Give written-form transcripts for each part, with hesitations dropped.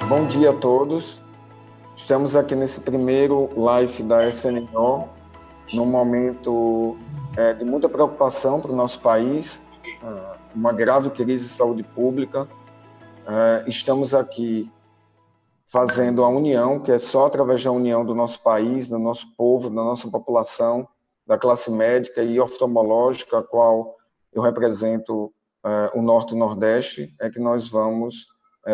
Bom dia a todos. Estamos aqui nesse primeiro live da SNO, num momento de muita preocupação para o nosso país, uma grave crise de saúde pública. Estamos aqui fazendo a união, que é só através da união do nosso país, do nosso povo, da nossa população, da classe médica e oftalmológica, a qual eu represento o Norte e Nordeste, é que nós vamos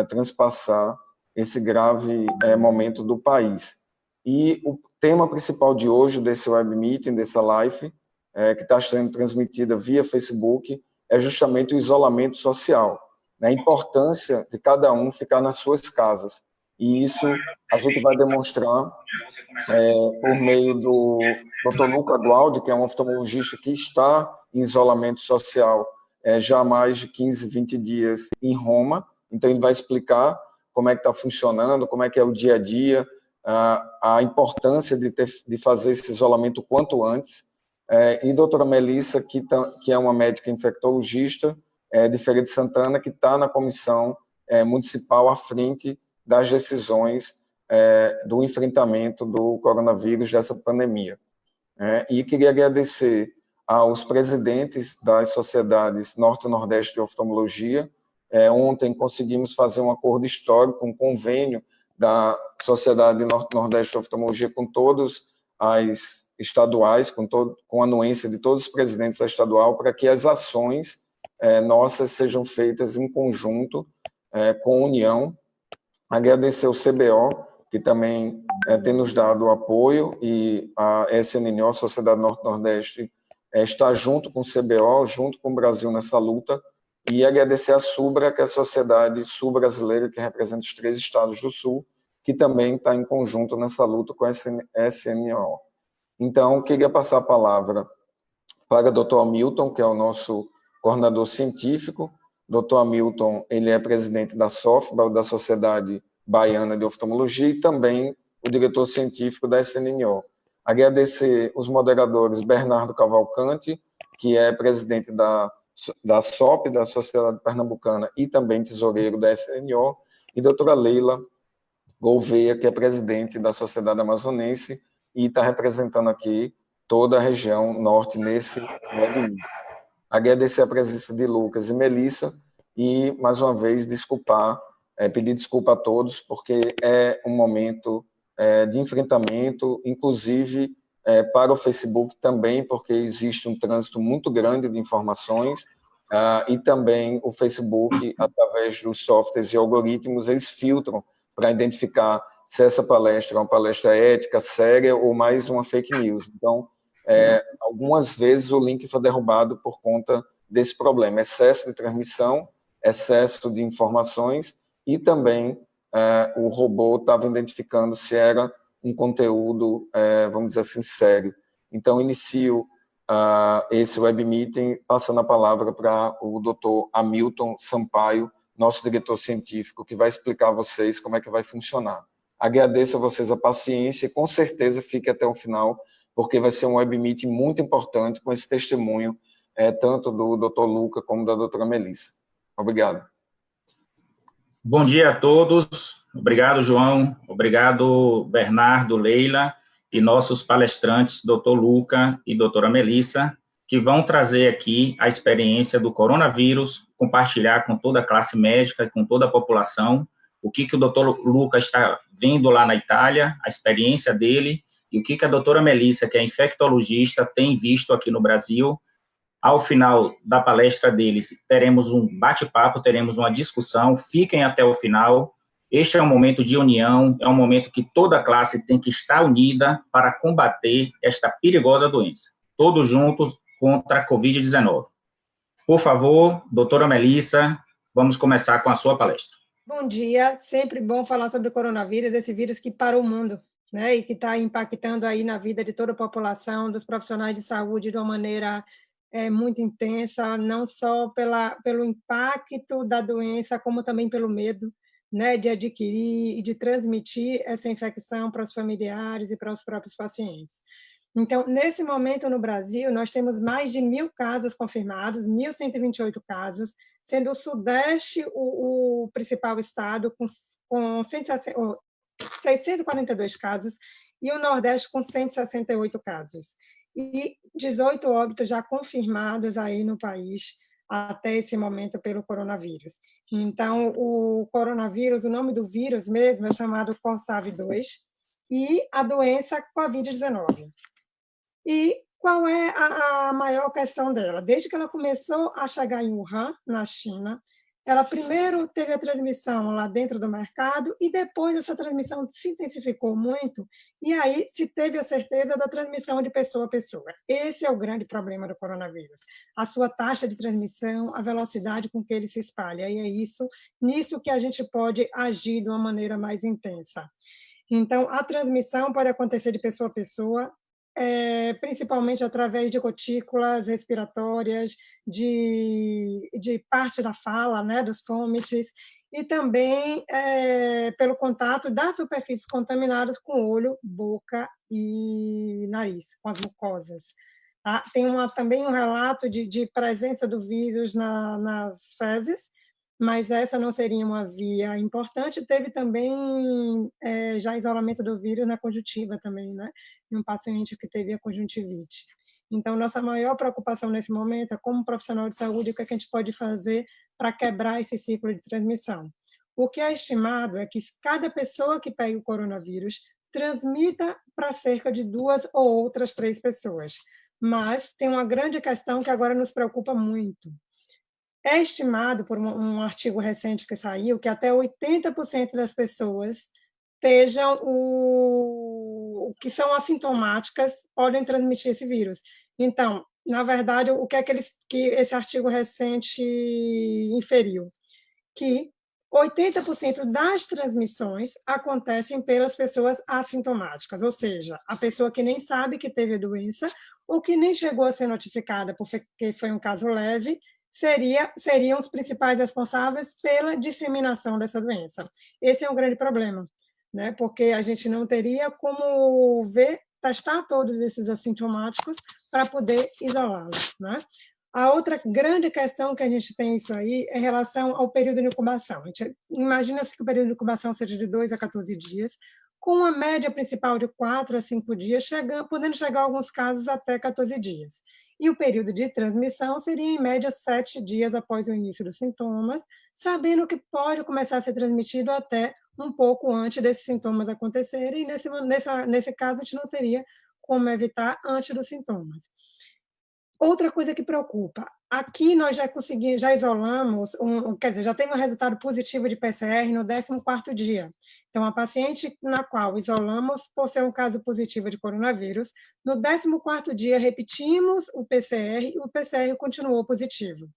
transpassar esse grave momento do país. E o tema principal de hoje, desse web meeting, dessa live, que está sendo transmitida via Facebook, é justamente o isolamento social, né? A importância de cada um ficar nas suas casas. E isso a gente vai demonstrar por meio do Dr. Luca Gualdi, que é um oftalmologista que está em isolamento social já há mais de 15, 20 dias em Roma. Então, ele vai explicar como é que está funcionando, como é que é o dia a dia, a importância de fazer esse isolamento o quanto antes. E a doutora Melissa, que é uma médica infectologista de Feira de Santana, que está na comissão municipal à frente das decisões do enfrentamento do coronavírus, dessa pandemia. E queria agradecer aos presidentes das sociedades Norte e Nordeste de Oftalmologia. Ontem conseguimos fazer um acordo histórico, um convênio da Sociedade Norte e Nordeste de Oftalmologia com todas as estaduais, com a anuência de todos os presidentes da estadual, para que as ações nossas sejam feitas em conjunto, com união. Agradecer ao CBO, que também tem nos dado apoio, e a SNO, Sociedade Norte-Nordeste, está junto com o CBO, junto com o Brasil nessa luta, e agradecer a SUBRA, que é a Sociedade Sul-Brasileira, que representa os 3 estados do Sul, que também está em conjunto nessa luta com a SNO. Então, queria passar a palavra para o Dr. Hamilton, que é o nosso coordenador científico. Dr. Hamilton, ele é presidente da SOFBA, da Sociedade Baiana de Oftalmologia, e também o diretor científico da SNO. Agradecer os moderadores Bernardo Cavalcante, que é presidente da SOP, da Sociedade Pernambucana, e também tesoureiro da SNO, e doutora Leila Gouveia, que é presidente da Sociedade Amazonense, e está representando aqui toda a região norte nesse webinar. Agradecer a presença de Lucas e Melissa, e, mais uma vez, pedir desculpa a todos, porque é um momento de enfrentamento, inclusive para o Facebook também, porque existe um trânsito muito grande de informações, e também o Facebook, através dos softwares e algoritmos, eles filtram para identificar se essa palestra é uma palestra ética, séria, ou mais uma fake news. Então, algumas vezes o link foi derrubado por conta desse problema, excesso de transmissão, excesso de informações, e também o robô estava identificando se era um conteúdo, vamos dizer assim, sério. Então, inicio esse web meeting, passando a palavra para o Dr. Hamilton Sampaio, nosso diretor científico, que vai explicar a vocês como é que vai funcionar. Agradeço a vocês a paciência e, com certeza, fique até o final, porque vai ser um web meeting muito importante, com esse testemunho, tanto do Dr. Luca como da doutora Melissa. Obrigado. Bom dia a todos. Obrigado, João. Obrigado, Bernardo, Leila, e nossos palestrantes, Dr. Luca e doutora Melissa, que vão trazer aqui a experiência do coronavírus, compartilhar com toda a classe médica e com toda a população o que o doutor Luca está vendo lá na Itália, a experiência dele, e o que a doutora Melissa, que é infectologista, tem visto aqui no Brasil. Ao final da palestra deles, teremos um bate-papo, teremos uma discussão, fiquem até o final. Este é um momento de união, é um momento que toda a classe tem que estar unida para combater esta perigosa doença. Todos juntos contra a Covid-19. Por favor, doutora Melissa, vamos começar com a sua palestra. Bom dia, sempre bom falar sobre o coronavírus, esse vírus que parou o mundo, né, e que está impactando aí na vida de toda a população, dos profissionais de saúde de uma maneira muito intensa, não só pelo impacto da doença, como também pelo medo, né, de adquirir e de transmitir essa infecção para os familiares e para os próprios pacientes. Então, nesse momento, no Brasil, nós temos mais de 1.000 casos confirmados, 1.128 casos, sendo o Sudeste o principal estado, com 642 casos, e o Nordeste com 168 casos. E 18 óbitos já confirmados aí no país até esse momento pelo coronavírus. Então, o coronavírus, o nome do vírus mesmo é chamado CORSAV-2, e a doença COVID-19. E qual é a maior questão dela? Desde que ela começou a chegar em Wuhan, na China, ela primeiro teve a transmissão lá dentro do mercado e depois essa transmissão se intensificou muito e aí se teve a certeza da transmissão de pessoa a pessoa. Esse é o grande problema do coronavírus. A sua taxa de transmissão, a velocidade com que ele se espalha. E é nisso que a gente pode agir de uma maneira mais intensa. Então, a transmissão pode acontecer de pessoa a pessoa, principalmente através de gotículas respiratórias, de parte da fala, né, dos fômites, e também pelo contato das superfícies contaminadas com olho, boca e nariz, com as mucosas. Tá? Tem também um relato de presença do vírus nas fezes, mas essa não seria uma via importante. Teve também já isolamento do vírus na conjuntiva também, né? Em um paciente que teve a conjuntivite. Então, nossa maior preocupação nesse momento é, como profissional de saúde, o que a gente pode fazer para quebrar esse ciclo de transmissão. O que é estimado é que cada pessoa que pega o coronavírus transmita para cerca de 2 ou outras 3 pessoas. Mas tem uma grande questão que agora nos preocupa muito. É estimado, por um artigo recente que saiu, que até 80% das pessoas que são assintomáticas podem transmitir esse vírus. Então, na verdade, o que é que esse artigo recente inferiu? Que 80% das transmissões acontecem pelas pessoas assintomáticas, ou seja, a pessoa que nem sabe que teve a doença ou que nem chegou a ser notificada porque foi um caso leve, seriam os principais responsáveis pela disseminação dessa doença. Esse é um grande problema, né? Porque a gente não teria como testar todos esses assintomáticos para poder isolá-los, né? A outra grande questão que a gente tem isso aí é em relação ao período de incubação. Imagina-se que o período de incubação seja de 2 a 14 dias, com uma média principal de 4 a 5 dias, podendo chegar, em alguns casos, até 14 dias. E o período de transmissão seria, em média, 7 dias após o início dos sintomas, sabendo que pode começar a ser transmitido até um pouco antes desses sintomas acontecerem, e nesse caso a gente não teria como evitar antes dos sintomas. Outra coisa que preocupa, aqui nós já isolamos, já teve um resultado positivo de PCR no 14º dia. Então, a paciente na qual isolamos por ser um caso positivo de coronavírus, no 14º dia repetimos o PCR e o PCR continuou positivo.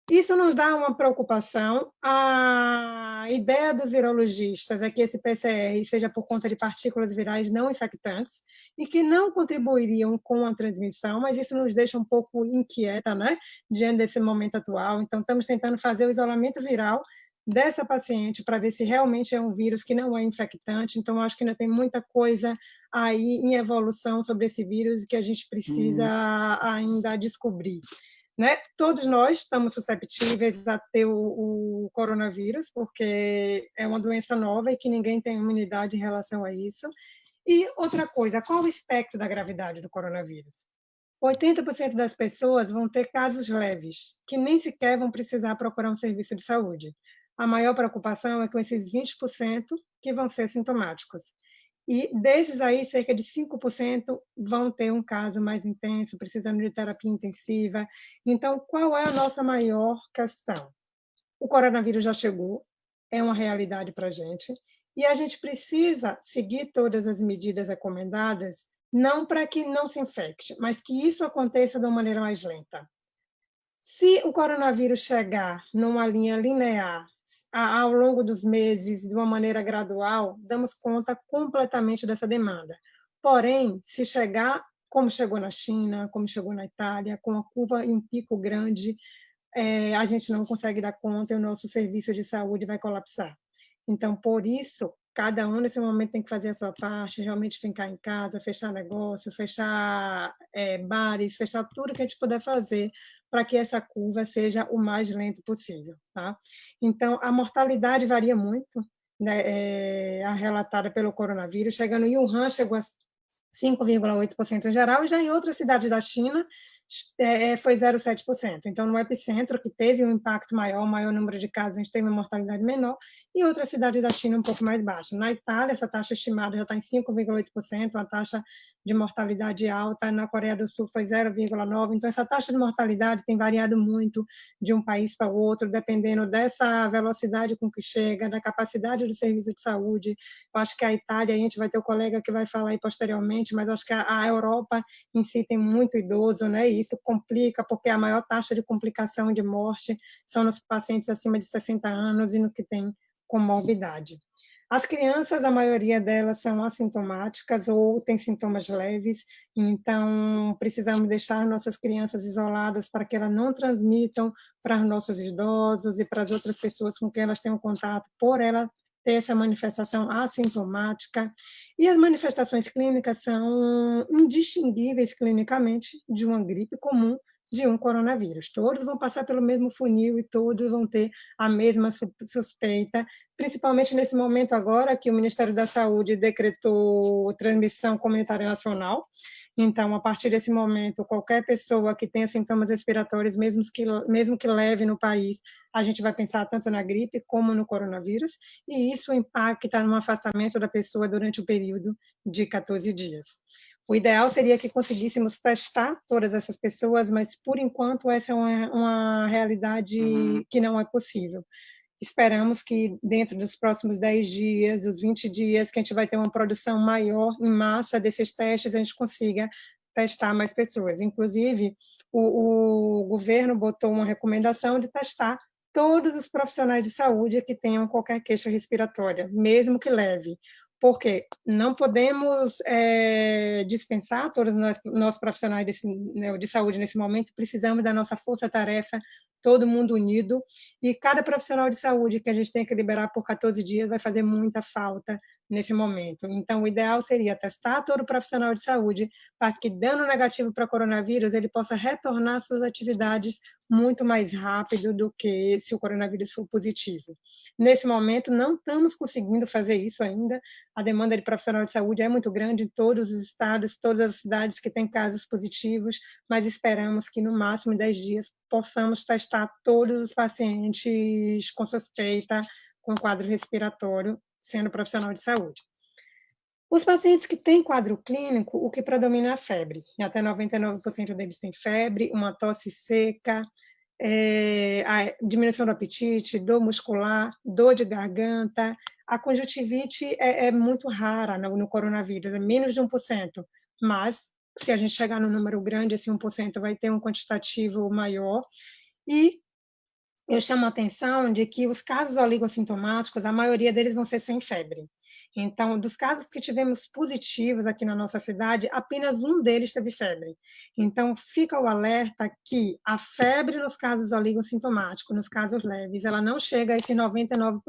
Isso nos dá uma preocupação. A ideia dos virologistas é que esse PCR seja por conta de partículas virais não infectantes e que não contribuiriam com a transmissão, mas isso nos deixa um pouco inquieta, né, diante desse momento atual. Então, estamos tentando fazer o isolamento viral dessa paciente para ver se realmente é um vírus que não é infectante. Então, acho que ainda tem muita coisa aí em evolução sobre esse vírus que a gente precisa ainda descobrir. Né? Todos nós estamos susceptíveis a ter o coronavírus, porque é uma doença nova e que ninguém tem imunidade em relação a isso. E outra coisa, qual o espectro da gravidade do coronavírus? 80% das pessoas vão ter casos leves, que nem sequer vão precisar procurar um serviço de saúde. A maior preocupação é com esses 20% que vão ser sintomáticos. E desses aí, cerca de 5% vão ter um caso mais intenso, precisando de terapia intensiva. Então, qual é a nossa maior questão? O coronavírus já chegou, é uma realidade para a gente, e a gente precisa seguir todas as medidas recomendadas, não para que não se infecte, mas que isso aconteça de uma maneira mais lenta. Se o coronavírus chegar numa linha linear, ao longo dos meses, de uma maneira gradual, damos conta completamente dessa demanda. Porém, se chegar como chegou na China, como chegou na Itália, com uma curva em um pico grande, a gente não consegue dar conta e o nosso serviço de saúde vai colapsar. Então, por isso, cada um nesse momento tem que fazer a sua parte, realmente ficar em casa, fechar negócio, fechar bares, fechar tudo que a gente puder fazer para que essa curva seja o mais lento possível, tá? Então, a mortalidade varia muito, né, a relatada pelo coronavírus, chegando em Wuhan, chegou a 5,8% em geral, e já em outras cidades da China foi 0,7%. Então, no epicentro, que teve um impacto maior, o maior número de casos, a gente teve uma mortalidade menor, e outras cidades da China um pouco mais baixa. Na Itália, essa taxa estimada já está em 5,8%, uma taxa de mortalidade alta. Na Coreia do Sul foi 0,9%. Então, essa taxa de mortalidade tem variado muito de um país para o outro, dependendo dessa velocidade com que chega, da capacidade do serviço de saúde. Eu acho que a Itália, a gente vai ter o colega que vai falar aí posteriormente, mas eu acho que a Europa em si tem muito idoso, né? E isso complica, porque a maior taxa de complicação e de morte são nos pacientes acima de 60 anos e no que tem comorbidade. As crianças, a maioria delas são assintomáticas ou têm sintomas leves, então precisamos deixar nossas crianças isoladas para que elas não transmitam para os nossos idosos e para as outras pessoas com quem elas tenham contato, por ela ter essa manifestação assintomática. E as manifestações clínicas são indistinguíveis clinicamente de uma gripe comum, de um coronavírus. Todos vão passar pelo mesmo funil e todos vão ter a mesma suspeita, principalmente nesse momento agora que o Ministério da Saúde decretou transmissão comunitária nacional. Então, a partir desse momento, qualquer pessoa que tenha sintomas respiratórios, mesmo que leve no país, a gente vai pensar tanto na gripe como no coronavírus, e isso impacta no afastamento da pessoa durante o período de 14 dias. O ideal seria que conseguíssemos testar todas essas pessoas, mas, por enquanto, essa é uma realidade que não é possível. Esperamos que, dentro dos próximos 10 dias, dos 20 dias, que a gente vai ter uma produção maior, em massa, desses testes, a gente consiga testar mais pessoas. Inclusive, o governo botou uma recomendação de testar todos os profissionais de saúde que tenham qualquer queixa respiratória, mesmo que leve. Porque não podemos dispensar todos nós profissionais de saúde nesse momento, precisamos da nossa força-tarefa, todo mundo unido, e cada profissional de saúde que a gente tem que liberar por 14 dias vai fazer muita falta nesse momento. Então, o ideal seria testar todo profissional de saúde para que, dando negativo para coronavírus, ele possa retornar às suas atividades muito mais rápido do que se o coronavírus for positivo. Nesse momento, não estamos conseguindo fazer isso ainda. A demanda de profissional de saúde é muito grande em todos os estados, todas as cidades que têm casos positivos, mas esperamos que, no máximo, em 10 dias, possamos testar todos os pacientes com suspeita, com quadro respiratório, sendo profissional de saúde. Os pacientes que têm quadro clínico, o que predomina é a febre. Até 99% deles têm febre, uma tosse seca, a diminuição do apetite, dor muscular, dor de garganta. A conjuntivite é muito rara no coronavírus, é menos de 1%, mas se a gente chegar no número grande, esse 1% vai ter um quantitativo maior. E eu chamo a atenção de que os casos oligossintomáticos, a maioria deles vão ser sem febre. Então, dos casos que tivemos positivos aqui na nossa cidade, apenas um deles teve febre. Então, fica o alerta que a febre nos casos oligossintomáticos, nos casos leves, ela não chega a esse 99%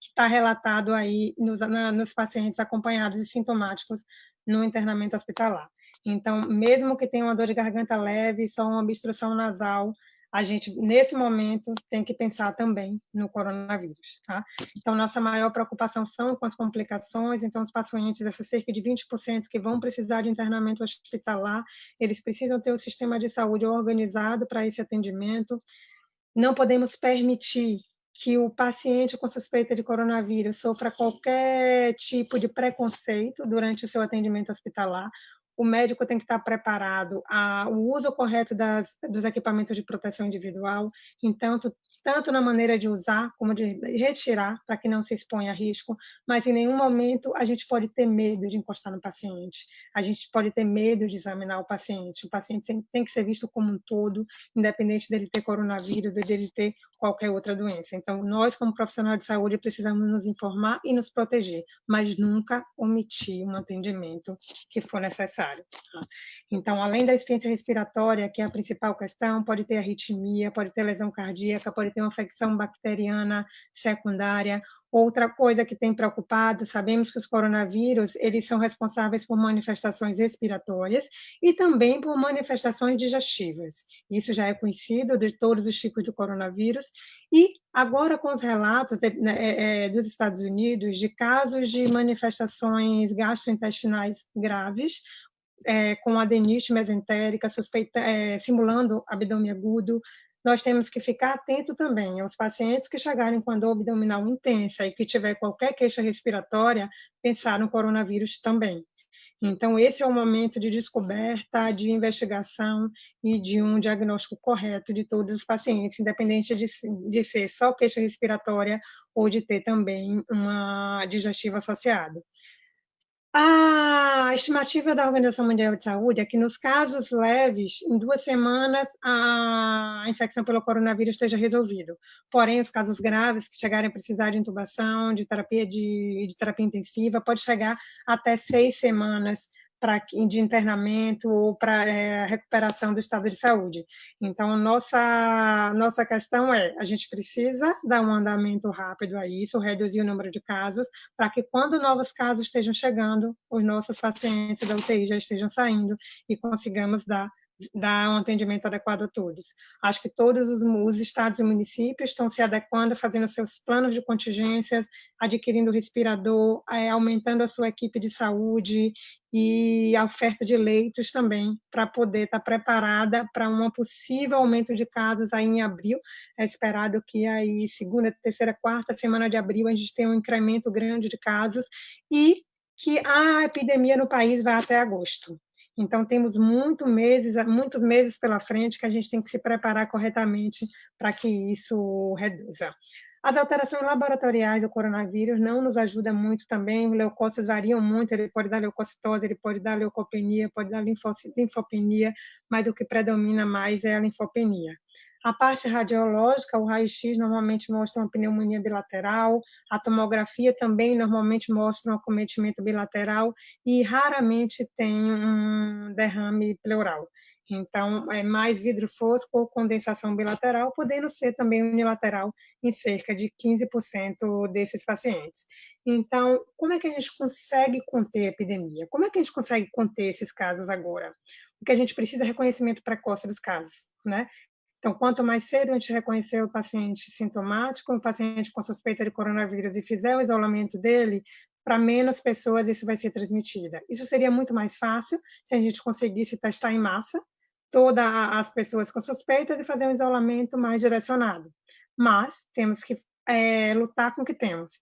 que está relatado aí nos pacientes acompanhados e sintomáticos no internamento hospitalar. Então, mesmo que tenha uma dor de garganta leve, só uma obstrução nasal, a gente, nesse momento, tem que pensar também no coronavírus, tá? Então, nossa maior preocupação são com as complicações. Então, os pacientes, esses cerca de 20% que vão precisar de internamento hospitalar, eles precisam ter o sistema de saúde organizado para esse atendimento. Não podemos permitir que o paciente com suspeita de coronavírus sofra qualquer tipo de preconceito durante o seu atendimento hospitalar. O médico tem que estar preparado ao uso correto dos equipamentos de proteção individual, então, tanto na maneira de usar como de retirar, para que não se exponha a risco, mas em nenhum momento a gente pode ter medo de encostar no paciente, a gente pode ter medo de examinar o paciente tem que ser visto como um todo, independente dele ter coronavírus ou dele ter qualquer outra doença. Então, nós, como profissional de saúde, precisamos nos informar e nos proteger, mas nunca omitir um atendimento que for necessário. secundário. Tá? Então, além da insuficiência respiratória, que é a principal questão, pode ter arritmia, pode ter lesão cardíaca, pode ter uma infecção bacteriana secundária. Outra coisa que tem preocupado, sabemos que os coronavírus, eles são responsáveis por manifestações respiratórias e também por manifestações digestivas. Isso já é conhecido de todos os tipos de coronavírus. E agora, com os relatos dos Estados Unidos de casos de manifestações gastrointestinais graves, com adenite mesentérica, simulando abdômen agudo, nós temos que ficar atento também aos pacientes que chegarem com a dor abdominal intensa e que tiver qualquer queixa respiratória, pensar no coronavírus também. Então, esse é o momento de descoberta, de investigação e de um diagnóstico correto de todos os pacientes, independente de ser só queixa respiratória ou de ter também uma digestiva associada. A estimativa da Organização Mundial de Saúde é que, nos casos leves, em 2 semanas, a infecção pelo coronavírus esteja resolvida. Porém, os casos graves, que chegarem a precisar de intubação, de terapia intensiva, pode chegar até 6 semanas de internamento ou para recuperação do estado de saúde. Então, nossa questão a gente precisa dar um andamento rápido a isso, reduzir o número de casos, para que quando novos casos estejam chegando, os nossos pacientes da UTI já estejam saindo e consigamos dar um atendimento adequado a todos. Acho que todos os estados e municípios estão se adequando, fazendo seus planos de contingências, adquirindo respirador, aumentando a sua equipe de saúde e a oferta de leitos também, para poder estar preparada para um possível aumento de casos aí em abril. É esperado que aí segunda, terceira, quarta semana de abril a gente tenha um incremento grande de casos e que a epidemia no país vai até agosto. Então, temos muitos meses pela frente que a gente tem que se preparar corretamente para que isso reduza. As alterações laboratoriais do coronavírus não nos ajudam muito também, os leucócitos variam muito, ele pode dar leucocitose, ele pode dar leucopenia, pode dar linfopenia, mas o que predomina mais é a linfopenia. A parte radiológica, o raio-x normalmente mostra uma pneumonia bilateral, a tomografia também normalmente mostra um acometimento bilateral e raramente tem um derrame pleural. Então, é mais vidro fosco ou condensação bilateral, podendo ser também unilateral em cerca de 15% desses pacientes. Então, como é que a gente consegue conter a epidemia? Como é que a gente consegue conter esses casos agora? O que a gente precisa é reconhecimento precoce dos casos, né? Então, quanto mais cedo a gente reconhecer o paciente sintomático, o paciente com suspeita de coronavírus e fizer o isolamento dele, para menos pessoas isso vai ser transmitida. Isso seria muito mais fácil se a gente conseguisse testar em massa todas as pessoas com suspeitas e fazer um isolamento mais direcionado. Mas temos que lutar com o que temos.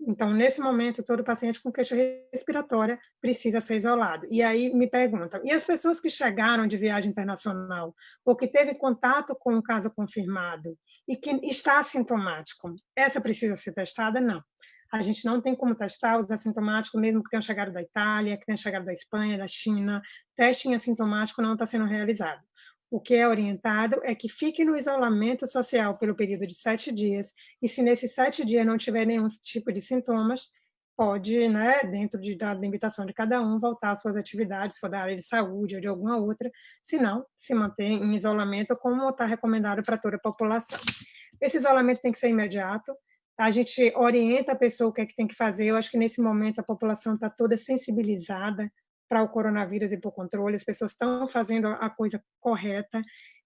Então, nesse momento, todo paciente com queixa respiratória precisa ser isolado. E aí me perguntam, e as pessoas que chegaram de viagem internacional, ou que teve contato com um caso confirmado, e que está assintomático, essa precisa ser testada? Não. A gente não tem como testar os assintomáticos, mesmo que tenham chegado da Itália, que tenham chegado da Espanha, da China. Teste em assintomático não está sendo realizado. O que é orientado é que fique no isolamento social pelo período de 7 dias, e se nesses 7 dias não tiver nenhum tipo de sintomas, pode, né, dentro da limitação de cada um, voltar às suas atividades, se for da área de saúde ou de alguma outra, se não, se manter em isolamento, como está recomendado para toda a população. Esse isolamento tem que ser imediato, a gente orienta a pessoa o que é que tem que fazer. Eu acho que nesse momento a população está toda sensibilizada para o coronavírus e para o controle, as pessoas estão fazendo a coisa correta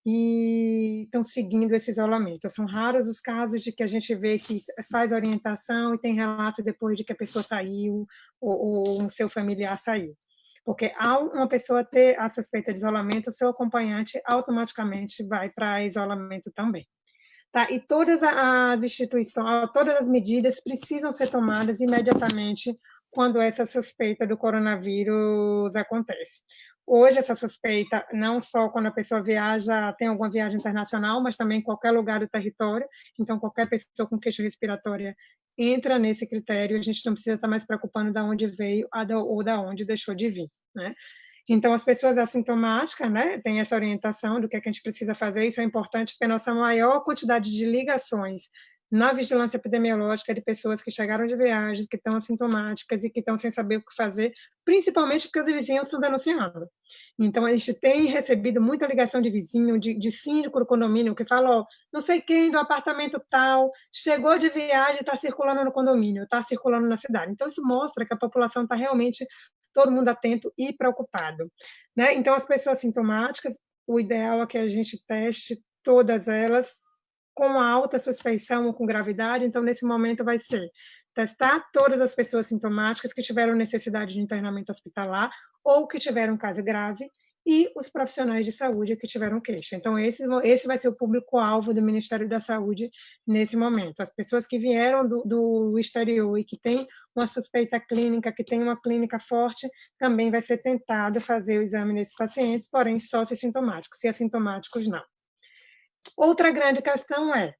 e estão seguindo esse isolamento. São raros os casos de que a gente vê que faz orientação e tem relato depois de que a pessoa saiu ou um seu familiar saiu. Porque ao uma pessoa ter a suspeita de isolamento, o seu acompanhante automaticamente vai para isolamento também. Tá? E todas as instituições, todas as medidas precisam ser tomadas imediatamente quando essa suspeita do coronavírus acontece. Hoje, essa suspeita, não só quando a pessoa viaja, tem alguma viagem internacional, mas também em qualquer lugar do território. Então, qualquer pessoa com queixa respiratória entra nesse critério. A gente não precisa estar mais preocupando de onde veio ou de onde deixou de vir, né? Então, as pessoas assintomáticas, né, têm essa orientação do que a gente precisa fazer. Isso é importante porque a nossa maior quantidade de ligações na vigilância epidemiológica de pessoas que chegaram de viagens, que estão assintomáticas e que estão sem saber o que fazer, principalmente porque os vizinhos estão denunciando. Então, a gente tem recebido muita ligação de vizinho, de síndico do condomínio, que fala, ó, não sei quem do apartamento tal, chegou de viagem e está circulando no condomínio, está circulando na cidade. Então, isso mostra que a população está realmente, todo mundo atento e preocupado. Né? Então, as pessoas sintomáticas, o ideal é que a gente teste todas elas com alta suspeição ou com gravidade. Então, nesse momento, vai ser testar todas as pessoas sintomáticas que tiveram necessidade de internamento hospitalar ou que tiveram caso grave e os profissionais de saúde que tiveram queixa. Então, esse vai ser o público-alvo do Ministério da Saúde nesse momento. As pessoas que vieram do exterior e que têm uma suspeita clínica, que tem uma clínica forte, também vai ser tentado fazer o exame nesses pacientes, porém só se sintomáticos, se assintomáticos não. Outra grande questão é,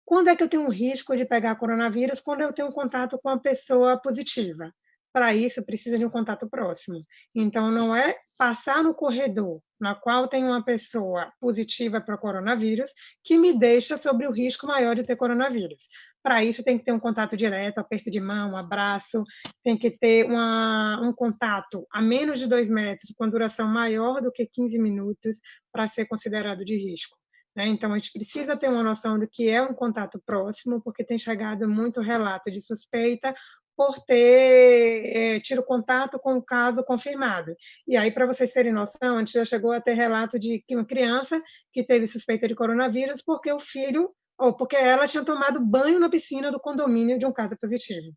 quando é que eu tenho um risco de pegar coronavírus? Quando eu tenho um contato com uma pessoa positiva. Para isso, precisa de um contato próximo. Então, não é passar no corredor na qual tem uma pessoa positiva para o coronavírus que me deixa sobre o risco maior de ter coronavírus. Para isso, tem que ter um contato direto, aperto de mão, um abraço, tem que ter um contato a menos de 2 metros, com duração maior do que 15 minutos, para ser considerado de risco. Então, a gente precisa ter uma noção do que é um contato próximo, porque tem chegado muito relato de suspeita por ter tido contato com o caso confirmado. E aí, para vocês terem noção, antes já chegou a ter relato de que uma criança que teve suspeita de coronavírus porque o filho, ou porque ela tinha tomado banho na piscina do condomínio de um caso positivo.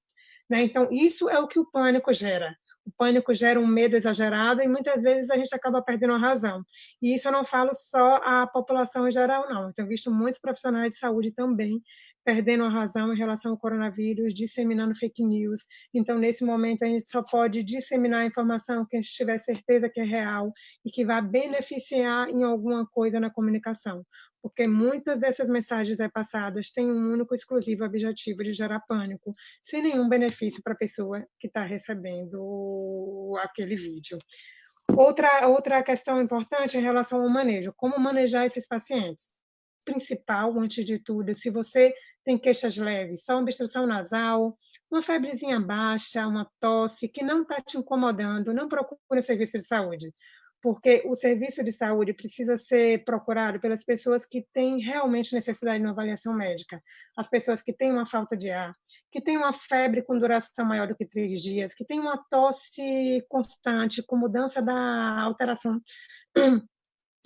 Então, isso é o que o pânico gera. O pânico gera um medo exagerado e muitas vezes a gente acaba perdendo a razão. E isso eu não falo só a população em geral, não. Eu tenho visto muitos profissionais de saúde também perdendo a razão em relação ao coronavírus, disseminando fake news. Então, nesse momento, a gente só pode disseminar a informação que a gente tiver certeza que é real e que vai beneficiar em alguma coisa na comunicação. Porque muitas dessas mensagens passadas têm um único, exclusivo objetivo de gerar pânico, sem nenhum benefício para a pessoa que está recebendo aquele vídeo. Outra questão importante em relação ao manejo, como manejar esses pacientes. Principal, antes de tudo, se você tem queixas leves, só obstrução nasal, uma febrezinha baixa, uma tosse que não está te incomodando, não procure o serviço de saúde, porque o serviço de saúde precisa ser procurado pelas pessoas que têm realmente necessidade de uma avaliação médica, as pessoas que têm uma falta de ar, que têm uma febre com duração maior do que 3 dias, que têm uma tosse constante, com mudança da alteração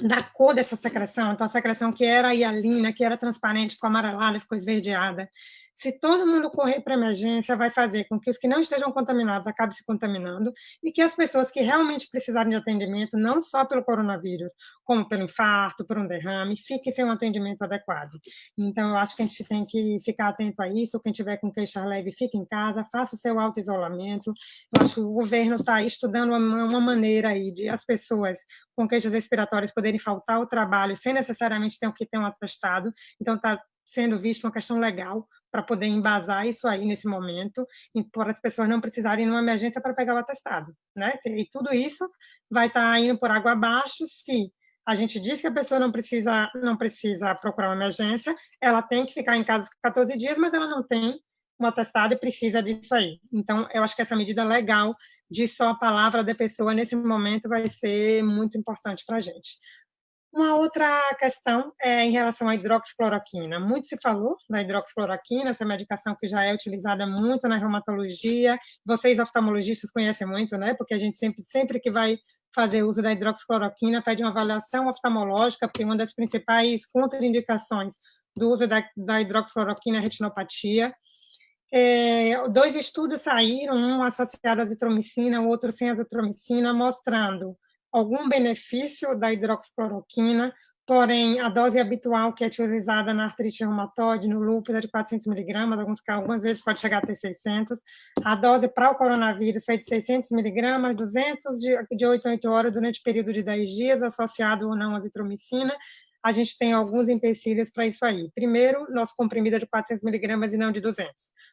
da cor dessa secreção. Então, a secreção que era hialina, que era transparente, ficou amarelada, ficou esverdeada. Se todo mundo correr para a emergência, vai fazer com que os que não estejam contaminados acabem se contaminando e que as pessoas que realmente precisarem de atendimento, não só pelo coronavírus, como pelo infarto, por um derrame, fiquem sem um atendimento adequado. Então, eu acho que a gente tem que ficar atento a isso. Quem tiver com queixa leve, fique em casa, faça o seu auto-isolamento. Eu acho que o governo está estudando uma maneira aí de as pessoas com queixas respiratórias poderem faltar ao trabalho sem necessariamente ter que ter um atestado. Então, está sendo visto uma questão legal para poder embasar isso aí nesse momento, para as pessoas não precisarem ir numa emergência para pegar o atestado, né? E tudo isso vai estar indo por água abaixo se a gente diz que a pessoa não precisa procurar uma emergência, ela tem que ficar em casa 14 dias, mas ela não tem um atestado e precisa disso aí. Então, eu acho que essa medida legal de só a palavra da pessoa nesse momento vai ser muito importante para a gente. Uma outra questão é em relação à hidroxicloroquina. Muito se falou da hidroxicloroquina, essa medicação que já é utilizada muito na reumatologia. Vocês, oftalmologistas, conhecem muito, né? Porque a gente sempre que vai fazer uso da hidroxicloroquina pede uma avaliação oftalmológica, porque uma das principais contraindicações do uso da hidroxicloroquina é a retinopatia. 2 estudos saíram, um associado à azitromicina, o outro sem azitromicina, mostrando algum benefício da hidroxicloroquina, porém, a dose habitual que é utilizada na artrite reumatoide, no lúpus, é de 400 miligramas, algumas vezes pode chegar até 600. A dose para o coronavírus foi de 600 miligramas, 200 de 8 em 8 horas durante o período de 10 dias, associado ou não à azitromicina. A gente tem alguns empecilhos para isso aí. Primeiro, nosso comprimido é de 400 miligramas e não de 200.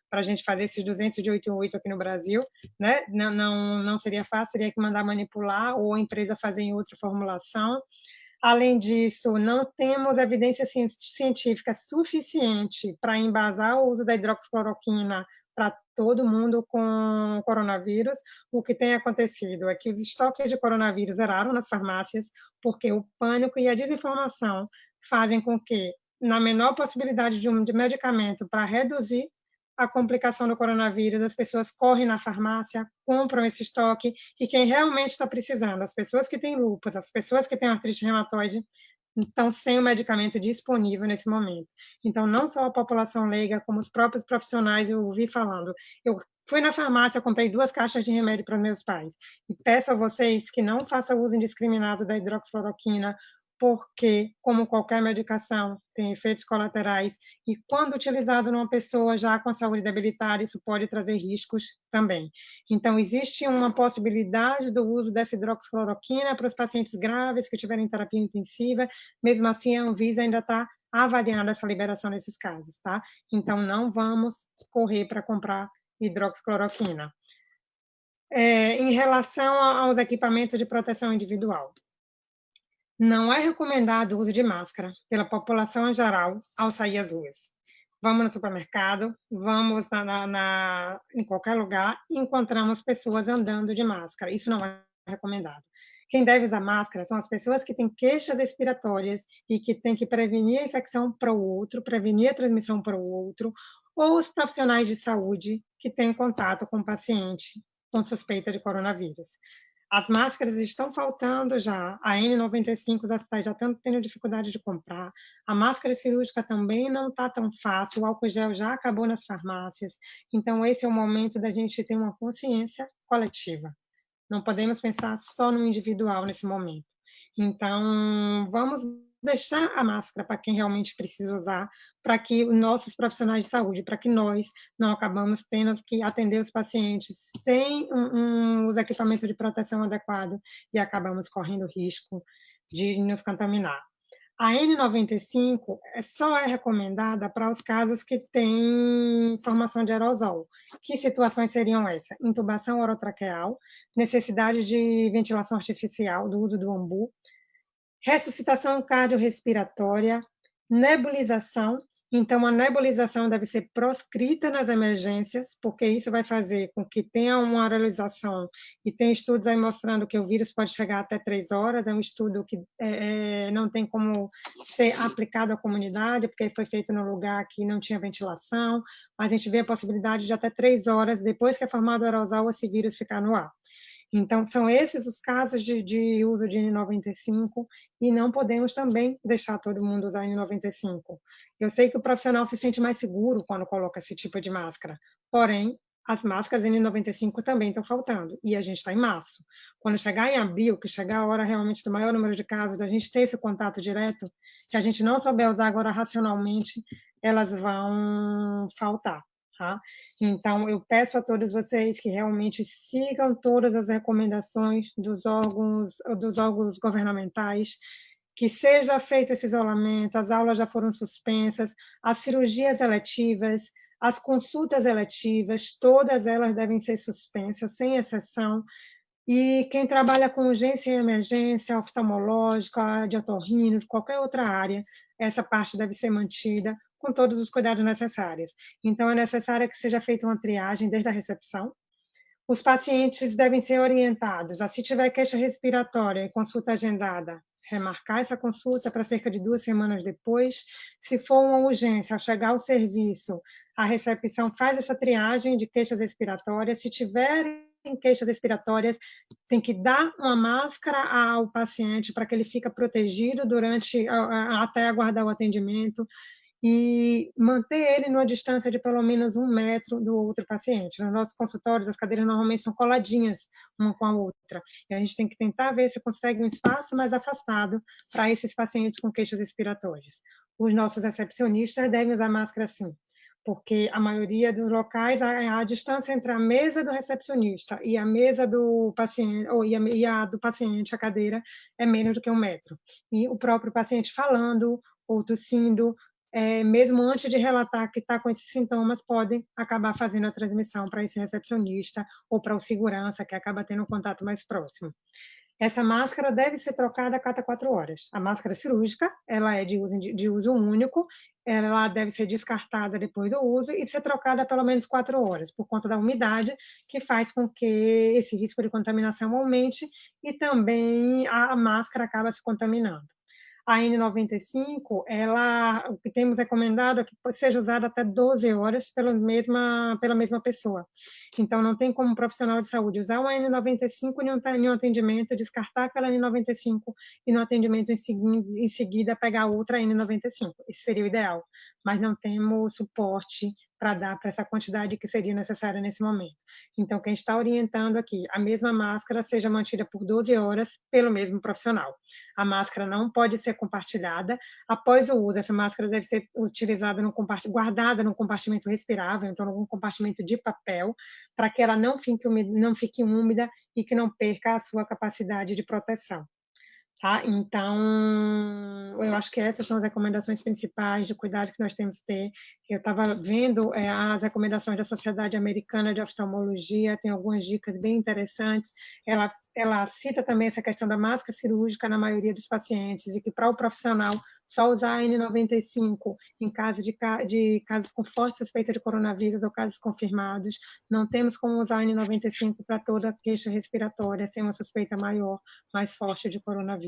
Para a gente fazer esses 200 de 8 em 8 aqui no Brasil, né? Não seria fácil, teria que mandar manipular ou a empresa fazer em outra formulação. Além disso, não temos evidência científica suficiente para embasar o uso da hidroxicloroquina para todo mundo com coronavírus. O que tem acontecido é que os estoques de coronavírus zeraram nas farmácias, porque o pânico e a desinformação fazem com que, na menor possibilidade de medicamento para reduzir a complicação do coronavírus, as pessoas correm na farmácia, compram esse estoque, e quem realmente está precisando, as pessoas que têm lúpus, as pessoas que têm artrite reumatoide, estão sem o medicamento disponível nesse momento. Então, não só a população leiga, como os próprios profissionais, eu ouvi falando. Eu fui na farmácia, comprei 2 caixas de remédio para meus pais, e peço a vocês que não façam uso indiscriminado da hidroxicloroquina, porque, como qualquer medicação, tem efeitos colaterais, e quando utilizado numa pessoa já com saúde debilitada, isso pode trazer riscos também. Então, existe uma possibilidade do uso dessa hidroxicloroquina para os pacientes graves que tiverem terapia intensiva, mesmo assim a Anvisa ainda está avaliando essa liberação nesses casos, tá? Então, não vamos correr para comprar hidroxicloroquina. Em relação aos equipamentos de proteção individual, não é recomendado o uso de máscara pela população em geral ao sair às ruas. Vamos no supermercado, vamos em qualquer lugar e encontramos pessoas andando de máscara. Isso não é recomendado. Quem deve usar máscara são as pessoas que têm queixas respiratórias e que têm que prevenir a infecção para o outro, prevenir a transmissão para o outro, ou os profissionais de saúde que têm contato com o paciente com suspeita de coronavírus. As máscaras estão faltando já, a N95 os hospitais já estão tendo dificuldade de comprar, a máscara cirúrgica também não está tão fácil, o álcool gel já acabou nas farmácias, então esse é o momento da gente ter uma consciência coletiva. Não podemos pensar só no individual nesse momento. Então, vamos deixar a máscara para quem realmente precisa usar, para que os nossos profissionais de saúde, para que nós não acabamos tendo que atender os pacientes sem os equipamentos de proteção adequado e acabamos correndo risco de nos contaminar. A N95 só é recomendada para os casos que têm formação de aerosol. Que situações seriam essas? Intubação orotraqueal, necessidade de ventilação artificial, do uso do ambu, ressuscitação cardiorrespiratória, nebulização. Então, a nebulização deve ser proscrita nas emergências, porque isso vai fazer com que tenha uma aerolização, e tem estudos aí mostrando que o vírus pode chegar até 3 horas, é um estudo que não tem como ser aplicado à comunidade, porque foi feito num lugar que não tinha ventilação, mas a gente vê a possibilidade de até 3 horas, depois que é formado o aerosol, esse vírus ficar no ar. Então, são esses os casos de uso de N95, e não podemos também deixar todo mundo usar N95. Eu sei que o profissional se sente mais seguro quando coloca esse tipo de máscara, porém, as máscaras N95 também estão faltando, e a gente está em março. Quando chegar em abril, que chegar a hora realmente do maior número de casos, da gente ter esse contato direto, se a gente não souber usar agora racionalmente, elas vão faltar. Tá? Então, eu peço a todos vocês que realmente sigam todas as recomendações dos órgãos governamentais, que seja feito esse isolamento, as aulas já foram suspensas, as cirurgias eletivas, as consultas eletivas, todas elas devem ser suspensas, sem exceção, e quem trabalha com urgência e emergência, oftalmológica, de otorrino, de qualquer outra área, essa parte deve ser mantida com todos os cuidados necessários. Então, é necessário que seja feita uma triagem desde a recepção. Os pacientes devem ser orientados a, se tiver queixa respiratória e consulta agendada, remarcar essa consulta para cerca de 2 semanas depois. Se for uma urgência, ao chegar ao serviço, a recepção faz essa triagem de queixas respiratórias. Se tiverem queixas respiratórias, tem que dar uma máscara ao paciente para que ele fique protegido até aguardar o atendimento, e manter ele numa distância de pelo menos 1 metro do outro paciente. Nos nossos consultórios, as cadeiras normalmente são coladinhas uma com a outra, e a gente tem que tentar ver se consegue um espaço mais afastado para esses pacientes com queixas respiratórias. Os nossos recepcionistas devem usar máscara sim, porque a maioria dos locais, a distância entre a mesa do recepcionista e a mesa do paciente, e a do paciente, a cadeira, é menos do que 1 metro. E o próprio paciente falando ou tossindo, mesmo antes de relatar que está com esses sintomas, podem acabar fazendo a transmissão para esse recepcionista ou para o segurança, que acaba tendo um contato mais próximo. Essa máscara deve ser trocada a cada 4 horas. A máscara cirúrgica, ela é de uso único, ela deve ser descartada depois do uso e ser trocada a pelo menos 4 horas, por conta da umidade, que faz com que esse risco de contaminação aumente e também a máscara acaba se contaminando. A N95, o que temos recomendado é que seja usada até 12 horas pela mesma pessoa. Então, não tem como um profissional de saúde usar uma N95 em um atendimento, descartar aquela N95 e no atendimento em seguida pegar outra N95. Isso seria o ideal, mas não temos suporte para dar para essa quantidade que seria necessária nesse momento. Então, quem está orientando aqui, a mesma máscara seja mantida por 12 horas pelo mesmo profissional. A máscara não pode ser compartilhada. Após o uso, essa máscara deve ser utilizada guardada num compartimento respirável, então num compartimento de papel, para que ela não fique úmida e que não perca a sua capacidade de proteção. Tá? Então, eu acho que essas são as recomendações principais de cuidado que nós temos que ter. Eu estava vendo as recomendações da Sociedade Americana de Oftalmologia, tem algumas dicas bem interessantes. Ela cita também essa questão da máscara cirúrgica na maioria dos pacientes e que para o profissional só usar a N95 em caso de casos com forte suspeita de coronavírus ou casos confirmados. Não temos como usar a N95 para toda queixa respiratória sem uma suspeita maior, mais forte de coronavírus.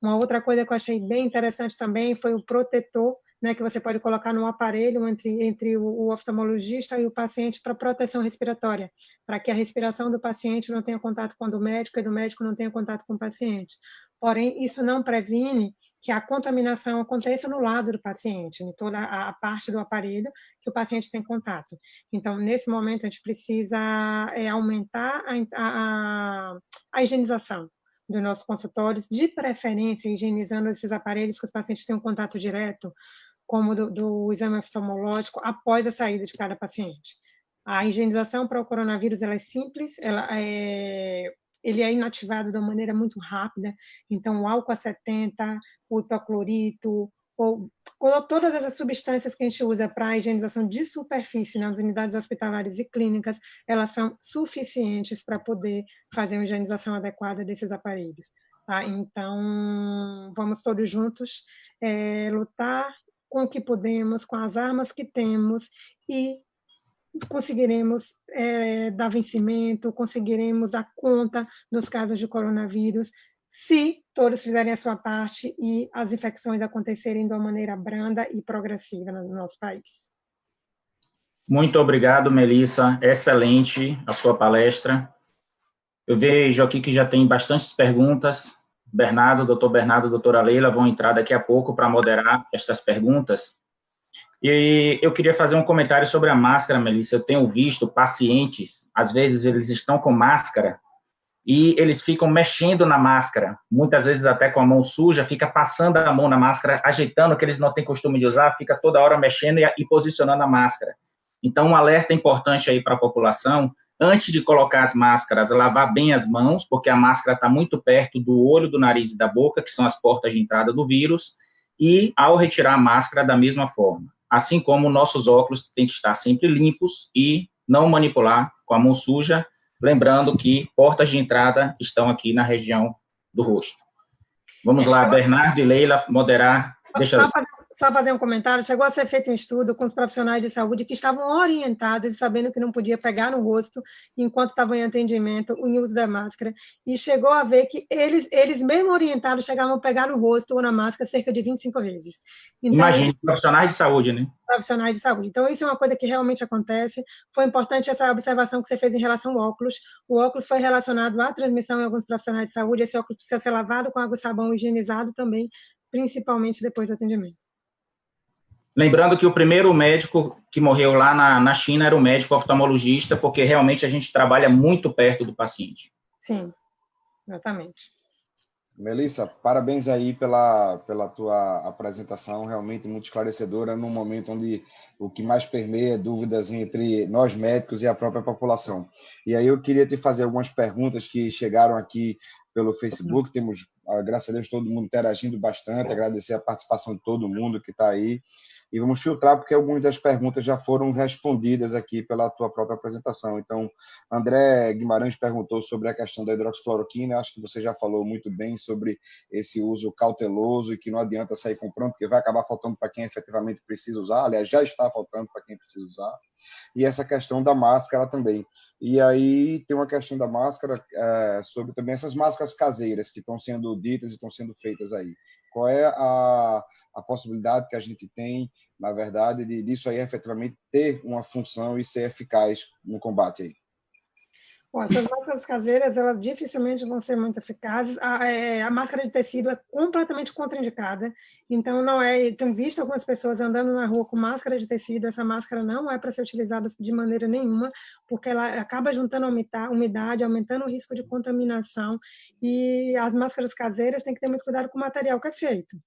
Uma outra coisa que eu achei bem interessante também foi o protetor, né, que você pode colocar no aparelho entre o oftalmologista e o paciente para proteção respiratória, para que a respiração do paciente não tenha contato com a do médico e do médico não tenha contato com o paciente. Porém, isso não previne que a contaminação aconteça no lado do paciente, em toda a parte do aparelho que o paciente tem contato. Então, nesse momento, a gente precisa aumentar a higienização dos nossos consultórios, de preferência higienizando esses aparelhos que os pacientes têm um contato direto, como do exame oftalmológico, após a saída de cada paciente. A higienização para o coronavírus ela é simples, ele é inativado de uma maneira muito rápida, então o álcool a 70, o hipoclorito, todas essas substâncias que a gente usa para a higienização de superfície nas unidades hospitalares e clínicas, elas são suficientes para poder fazer uma higienização adequada desses aparelhos. Tá? Então, vamos todos juntos lutar com o que podemos, com as armas que temos e conseguiremos dar vencimento, conseguiremos dar conta dos casos de coronavírus, se todos fizerem a sua parte e as infecções acontecerem de uma maneira branda e progressiva no nosso país. Muito obrigado, Melissa. Excelente a sua palestra. Eu vejo aqui que já tem bastantes perguntas. Doutor Bernardo, doutora Leila vão entrar daqui a pouco para moderar estas perguntas. E eu queria fazer um comentário sobre a máscara, Melissa. Eu tenho visto pacientes, às vezes eles estão com máscara e eles ficam mexendo na máscara, muitas vezes até com a mão suja, fica passando a mão na máscara, ajeitando, que eles não têm costume de usar, fica toda hora mexendo e posicionando a máscara. Então, um alerta importante aí para a população, antes de colocar as máscaras, lavar bem as mãos, porque a máscara está muito perto do olho, do nariz e da boca, que são as portas de entrada do vírus, e ao retirar a máscara da mesma forma. Assim como nossos óculos têm que estar sempre limpos e não manipular com a mão suja, lembrando que portas de entrada estão aqui na região do rosto. Vamos lá, Bernardo e Leila, moderar. Só fazer um comentário, chegou a ser feito um estudo com os profissionais de saúde que estavam orientados e sabendo que não podia pegar no rosto enquanto estavam em atendimento, em uso da máscara, e chegou a ver que eles mesmo orientados chegavam a pegar no rosto ou na máscara cerca de 25 vezes. Então, imagina, profissionais de saúde, né? Profissionais de saúde. Então, isso é uma coisa que realmente acontece. Foi importante essa observação que você fez em relação ao óculos. O óculos foi relacionado à transmissão em alguns profissionais de saúde. Esse óculos precisa ser lavado com água e sabão, higienizado também, principalmente depois do atendimento. Lembrando que o primeiro médico que morreu lá na China era o médico oftalmologista, porque realmente a gente trabalha muito perto do paciente. Sim, exatamente. Melissa, parabéns aí pela tua apresentação, realmente muito esclarecedora, num momento onde o que mais permeia é dúvidas entre nós médicos e a própria população. E aí eu queria te fazer algumas perguntas que chegaram aqui pelo Facebook, temos, graças a Deus, todo mundo interagindo bastante, agradecer a participação de todo mundo que está aí. e vamos filtrar, porque algumas das perguntas já foram respondidas aqui pela tua própria apresentação. Então, André Guimarães perguntou sobre a questão da hidroxicloroquina, acho que você já falou muito bem sobre esse uso cauteloso e que não adianta sair comprando, porque vai acabar faltando para quem efetivamente precisa usar, aliás, já está faltando para quem precisa usar. E essa questão da máscara também. E aí tem uma questão da máscara sobre também essas máscaras caseiras que estão sendo ditas e estão sendo feitas aí. Qual é a possibilidade que a gente tem, na verdade, disso aí efetivamente ter uma função e ser eficaz no combate aí? Bom, essas máscaras caseiras, elas dificilmente vão ser muito eficazes. A máscara de tecido é completamente contraindicada, então não é. Tenho visto algumas pessoas andando na rua com máscara de tecido. Essa máscara não é para ser utilizada de maneira nenhuma, porque ela acaba juntando a umidade, aumentando o risco de contaminação. E as máscaras caseiras têm que ter muito cuidado com o material que é feito,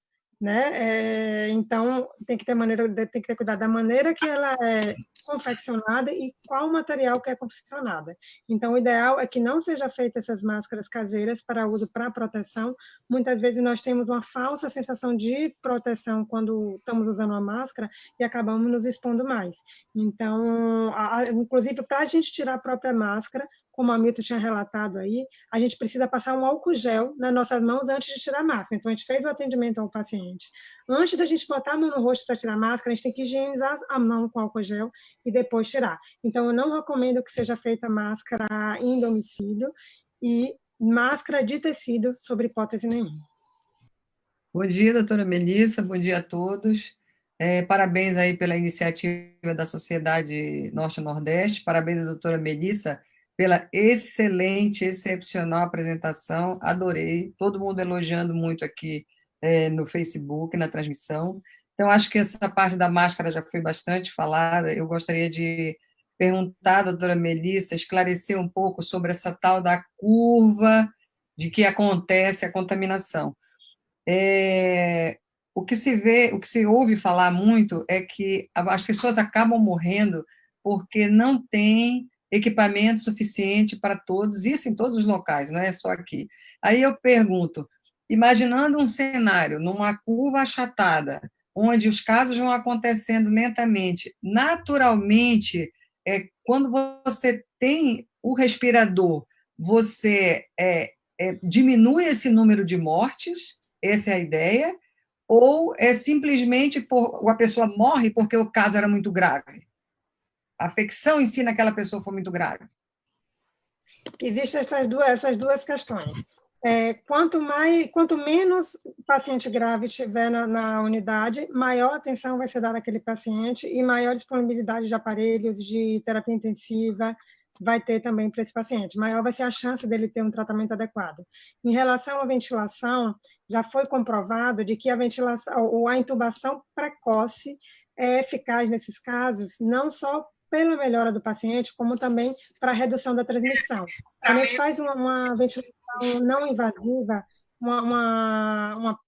né? Então tem que ter cuidado da maneira que ela é confeccionada e qual material que é confeccionada. Então o ideal é que não seja feita essas máscaras caseiras para uso para proteção. Muitas vezes nós temos uma falsa sensação de proteção quando estamos usando uma máscara e acabamos nos expondo mais. Então, inclusive para a gente tirar a própria máscara, como a Milton tinha relatado aí, a gente precisa passar um álcool gel nas nossas mãos antes de tirar a máscara. Então, a gente fez o atendimento ao paciente. Antes da gente botar a mão no rosto para tirar a máscara, a gente tem que higienizar a mão com álcool gel e depois tirar. Então, eu não recomendo que seja feita máscara em domicílio e máscara de tecido, sobre hipótese nenhuma. Bom dia, doutora Melissa, bom dia a todos. Parabéns aí pela iniciativa da Sociedade Norte-Nordeste, parabéns à doutora Melissa pela excelente, excepcional apresentação, adorei, todo mundo elogiando muito aqui no Facebook, na transmissão. Então, acho que essa parte da máscara já foi bastante falada, eu gostaria de perguntar à doutora Melissa, esclarecer um pouco sobre essa tal da curva de que acontece a contaminação. O que se ouve falar muito é que as pessoas acabam morrendo porque não tem equipamento suficiente para todos, isso em todos os locais, não é só aqui. Aí eu pergunto, imaginando um cenário numa curva achatada, onde os casos vão acontecendo lentamente, naturalmente, quando você tem o respirador, você diminui esse número de mortes, essa é a ideia, ou é simplesmente a pessoa morre porque o caso era muito grave? A afecção em si naquela pessoa foi muito grave? Existem essas duas questões. Quanto menos paciente grave tiver na unidade, maior atenção vai ser dada àquele paciente e maior disponibilidade de aparelhos de terapia intensiva vai ter também para esse paciente. Maior vai ser a chance dele ter um tratamento adequado. Em relação à ventilação, já foi comprovado de que a ventilação ou a intubação precoce é eficaz nesses casos, não só pela melhora do paciente, como também para a redução da transmissão. Quando a gente faz uma ventilação não invasiva, uma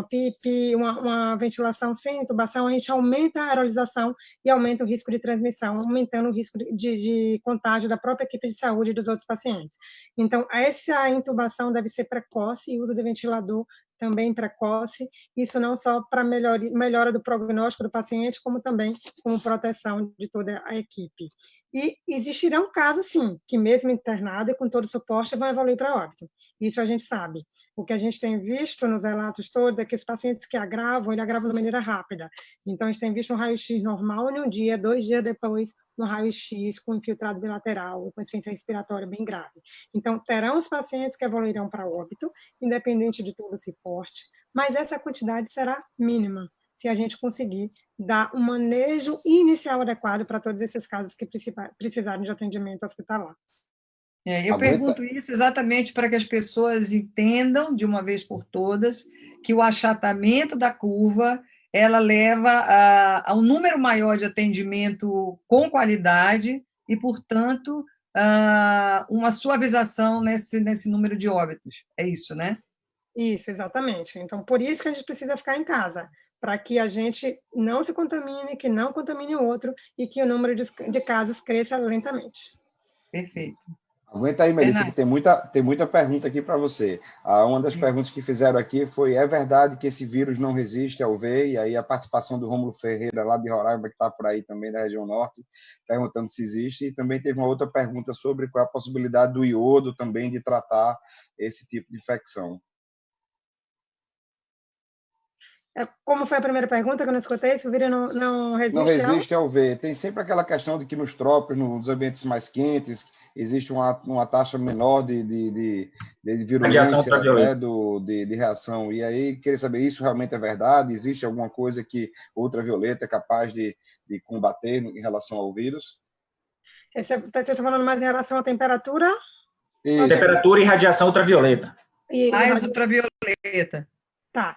PIP, uma ventilação sem intubação, a gente aumenta a aerolização e aumenta o risco de transmissão, aumentando o risco de contágio da própria equipe de saúde e dos outros pacientes. Então, essa intubação deve ser precoce e o uso de ventilador também precoce, isso não só para melhora do prognóstico do paciente, como também como proteção de toda a equipe. E existirão casos, sim, que mesmo internado e com todo o suporte vão evoluir para óbito. Isso a gente sabe. O que a gente tem visto nos relatos todos é que os pacientes que agravam, ele agravam de maneira rápida. Então, a gente tem visto um raio-x normal em um dia, 2 dias depois, no raio-x com infiltrado bilateral, com insuficiência respiratória bem grave. Então, terão os pacientes que evoluirão para óbito, independente de todo o suporte, mas essa quantidade será mínima, se a gente conseguir dar um manejo inicial adequado para todos esses casos que precisarem de atendimento hospitalar. Eu pergunto isso exatamente para que as pessoas entendam, de uma vez por todas, que o achatamento da curva ela leva a um número maior de atendimento com qualidade e, portanto, uma suavização nesse número de óbitos. É isso, né? Isso, exatamente. Então, por isso que a gente precisa ficar em casa, para que a gente não se contamine, que não contamine o outro e que o número de casos cresça lentamente. Perfeito. Aguenta aí, Melissa, que tem muita pergunta aqui para você. Uma das perguntas que fizeram aqui foi: é verdade que esse vírus não resiste ao V? E aí a participação do Rômulo Ferreira, lá de Roraima, que está por aí também, da região norte, perguntando se existe. E também teve uma outra pergunta sobre qual é a possibilidade do iodo também de tratar esse tipo de infecção. Como foi a primeira pergunta que eu não escutei? Se o vírus não resiste, não resiste ao V. Tem sempre aquela questão de que nos trópicos, nos ambientes mais quentes, existe uma taxa menor de virulência, né, de reação. E aí, queria saber, isso realmente é verdade? Existe alguma coisa que ultravioleta é capaz de combater em relação ao vírus? Você está falando mais em relação à temperatura? Isso. Temperatura e radiação ultravioleta. Raios ultravioleta. Tá.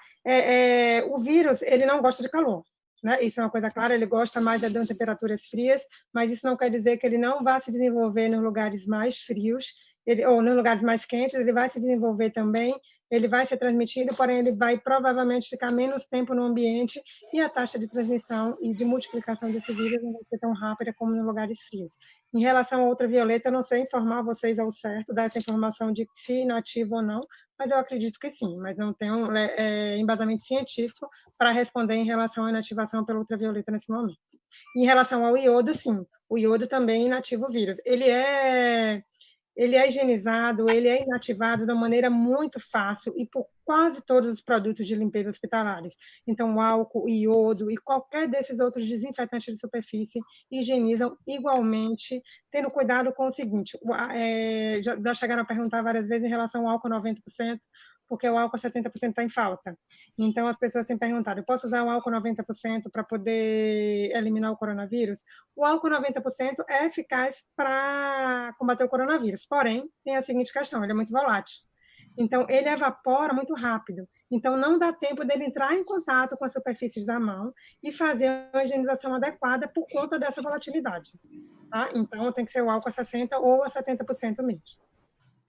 O vírus, ele não gosta de calor, né? Isso é uma coisa clara, ele gosta mais de temperaturas frias, mas isso não quer dizer que ele não vá se desenvolver nos lugares mais frios, ou nos lugares mais quentes, ele vai se desenvolver também, ele vai ser transmitido, porém ele vai provavelmente ficar menos tempo no ambiente e a taxa de transmissão e de multiplicação desse vírus não vai ser tão rápida como nos lugares frios. Em relação à ultravioleta, eu não sei informar vocês ao certo, dar essa informação de se inativo ou não, mas eu acredito que sim, mas não tenho embasamento científico para responder em relação à inativação pela ultravioleta nesse momento. Em relação ao iodo, sim, o iodo também inativa o vírus. Ele é higienizado, ele é inativado de uma maneira muito fácil e por quase todos os produtos de limpeza hospitalares. Então, o álcool, o iodo e qualquer desses outros desinfetantes de superfície higienizam igualmente, tendo cuidado com o seguinte, já chegaram a perguntar várias vezes em relação ao álcool 90%, porque o álcool 70% está em falta. Então, as pessoas têm perguntado, eu posso usar o álcool 90% para poder eliminar o coronavírus? O álcool 90% é eficaz para combater o coronavírus, porém, tem a seguinte questão, ele é muito volátil. Então, ele evapora muito rápido. Então, não dá tempo dele entrar em contato com as superfícies da mão e fazer uma higienização adequada por conta dessa volatilidade. Tá? Então, tem que ser o álcool a 60% ou a 70% mesmo.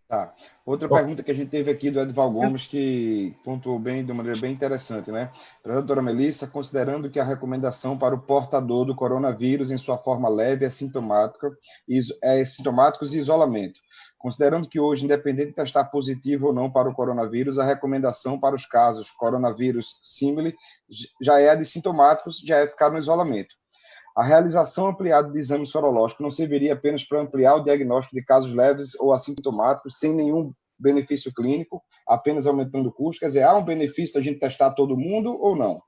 Tá. Outra pergunta que a gente teve aqui do Edval Gomes, que pontuou de uma maneira bem interessante, né? Para a doutora Melissa, considerando que a recomendação para o portador do coronavírus em sua forma leve é sintomáticos e isolamento. Considerando que hoje, independente de testar positivo ou não para o coronavírus, a recomendação para os casos coronavírus símile já é a de sintomáticos, já é ficar no isolamento. A realização ampliada de exame sorológico não serviria apenas para ampliar o diagnóstico de casos leves ou assintomáticos, sem nenhum benefício clínico, apenas aumentando o custo? Quer dizer, há um benefício a gente testar todo mundo ou não?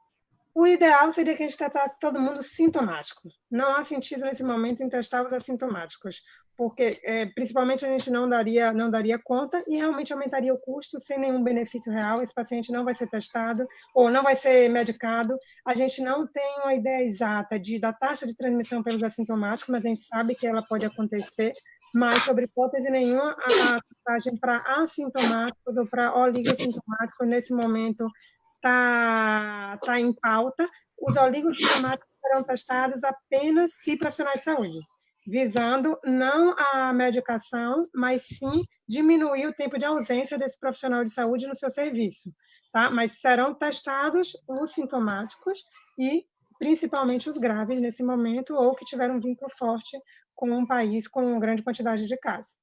O ideal seria que a gente testasse todo mundo sintomático. Não há sentido nesse momento em testar os assintomáticos, porque principalmente a gente não daria conta e realmente aumentaria o custo sem nenhum benefício real. Esse paciente não vai ser testado ou não vai ser medicado. A gente não tem uma ideia exata da taxa de transmissão pelos assintomáticos, mas a gente sabe que ela pode acontecer, mas, sobre hipótese nenhuma, a testagem para assintomáticos ou para oligossintomáticos, nesse momento, está em pauta. Os oligossintomáticos serão testados apenas se profissionais de saúde, visando não a medicação, mas sim diminuir o tempo de ausência desse profissional de saúde no seu serviço. Tá? Mas serão testados os sintomáticos e, principalmente, os graves nesse momento ou que tiveram um vínculo forte com um país com uma grande quantidade de casos.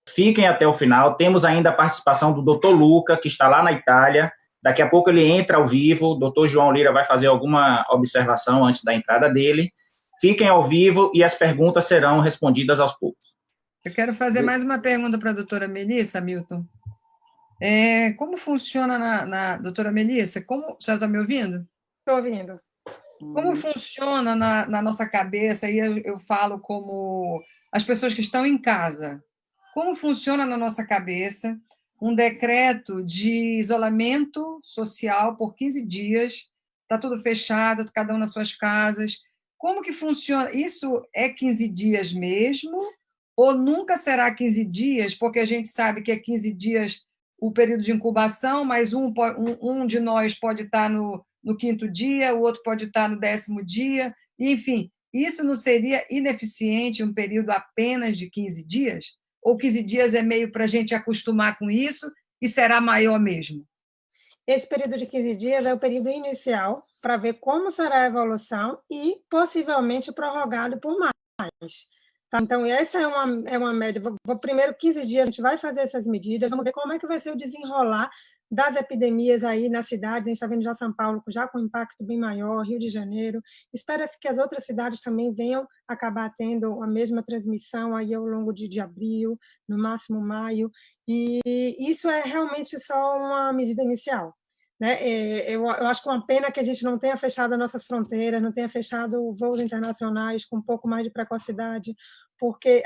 Fiquem até o final. Temos ainda a participação do Dr. Luca, que está lá na Itália. Daqui a pouco ele entra ao vivo, o doutor João Lira vai fazer alguma observação antes da entrada dele. Fiquem ao vivo e as perguntas serão respondidas aos poucos. Eu quero fazer mais uma pergunta para a doutora Melissa, Milton. Como funciona doutora Melissa? A senhora está me ouvindo? Estou ouvindo. Como funciona na nossa cabeça, aí eu falo como as pessoas que estão em casa, como funciona na nossa cabeça um decreto de isolamento social por 15 dias, está tudo fechado, cada um nas suas casas. Como que funciona? Isso é 15 dias mesmo? Ou nunca será 15 dias, porque a gente sabe que é 15 dias o período de incubação, mas um de nós pode estar no 5º dia, o outro pode estar no 10º dia, enfim, isso não seria ineficiente um período apenas de 15 dias? Ou 15 dias é meio para a gente acostumar com isso e será maior mesmo? Esse período de 15 dias é o período inicial para ver como será a evolução e possivelmente prorrogado por mais. Tá? Então, essa é uma média. Primeiro 15 dias, a gente vai fazer essas medidas, vamos ver como é que vai ser o desenrolar das epidemias aí nas cidades. A gente está vendo já São Paulo já com impacto bem maior, Rio de Janeiro. Espera-se que as outras cidades também venham acabar tendo a mesma transmissão aí ao longo de abril, no máximo maio. E isso é realmente só uma medida inicial. Né? Eu acho que é uma pena que a gente não tenha fechado as nossas fronteiras, não tenha fechado voos internacionais com um pouco mais de precocidade, porque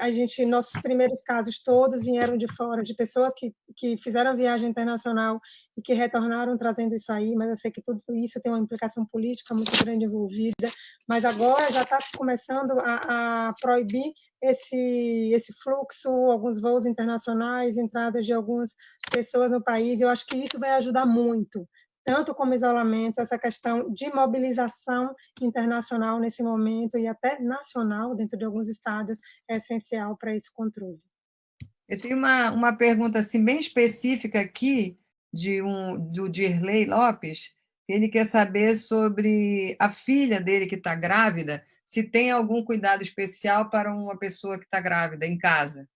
nossos primeiros casos todos vieram de fora, de pessoas que fizeram viagem internacional e que retornaram trazendo isso aí, mas eu sei que tudo isso tem uma implicação política muito grande envolvida, mas agora já está começando a proibir esse fluxo, alguns voos internacionais, entradas de algumas pessoas no país. Eu acho que isso vai ajudar muito, tanto como isolamento, essa questão de mobilização internacional nesse momento e até nacional dentro de alguns estados é essencial para esse controle. Eu tenho uma pergunta assim, bem específica aqui, do Dirley Lopes. Ele quer saber sobre a filha dele que está grávida, se tem algum cuidado especial para uma pessoa que está grávida em casa.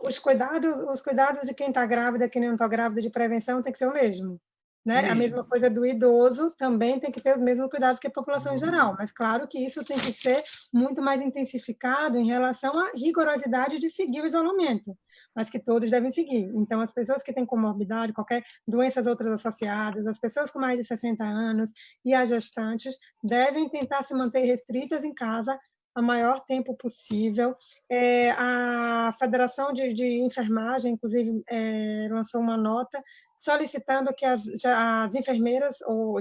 Os cuidados de quem está grávida, quem não está grávida, de prevenção, tem que ser o mesmo. Né? A mesma coisa do idoso, também tem que ter os mesmos cuidados que a população em geral, mas claro que isso tem que ser muito mais intensificado em relação à rigorosidade de seguir o isolamento, mas que todos devem seguir. Então, as pessoas que têm comorbidade, qualquer doenças outras associadas, as pessoas com mais de 60 anos e as gestantes devem tentar se manter restritas em casa o maior tempo possível. A Federação de Enfermagem, inclusive, lançou uma nota solicitando que as enfermeiras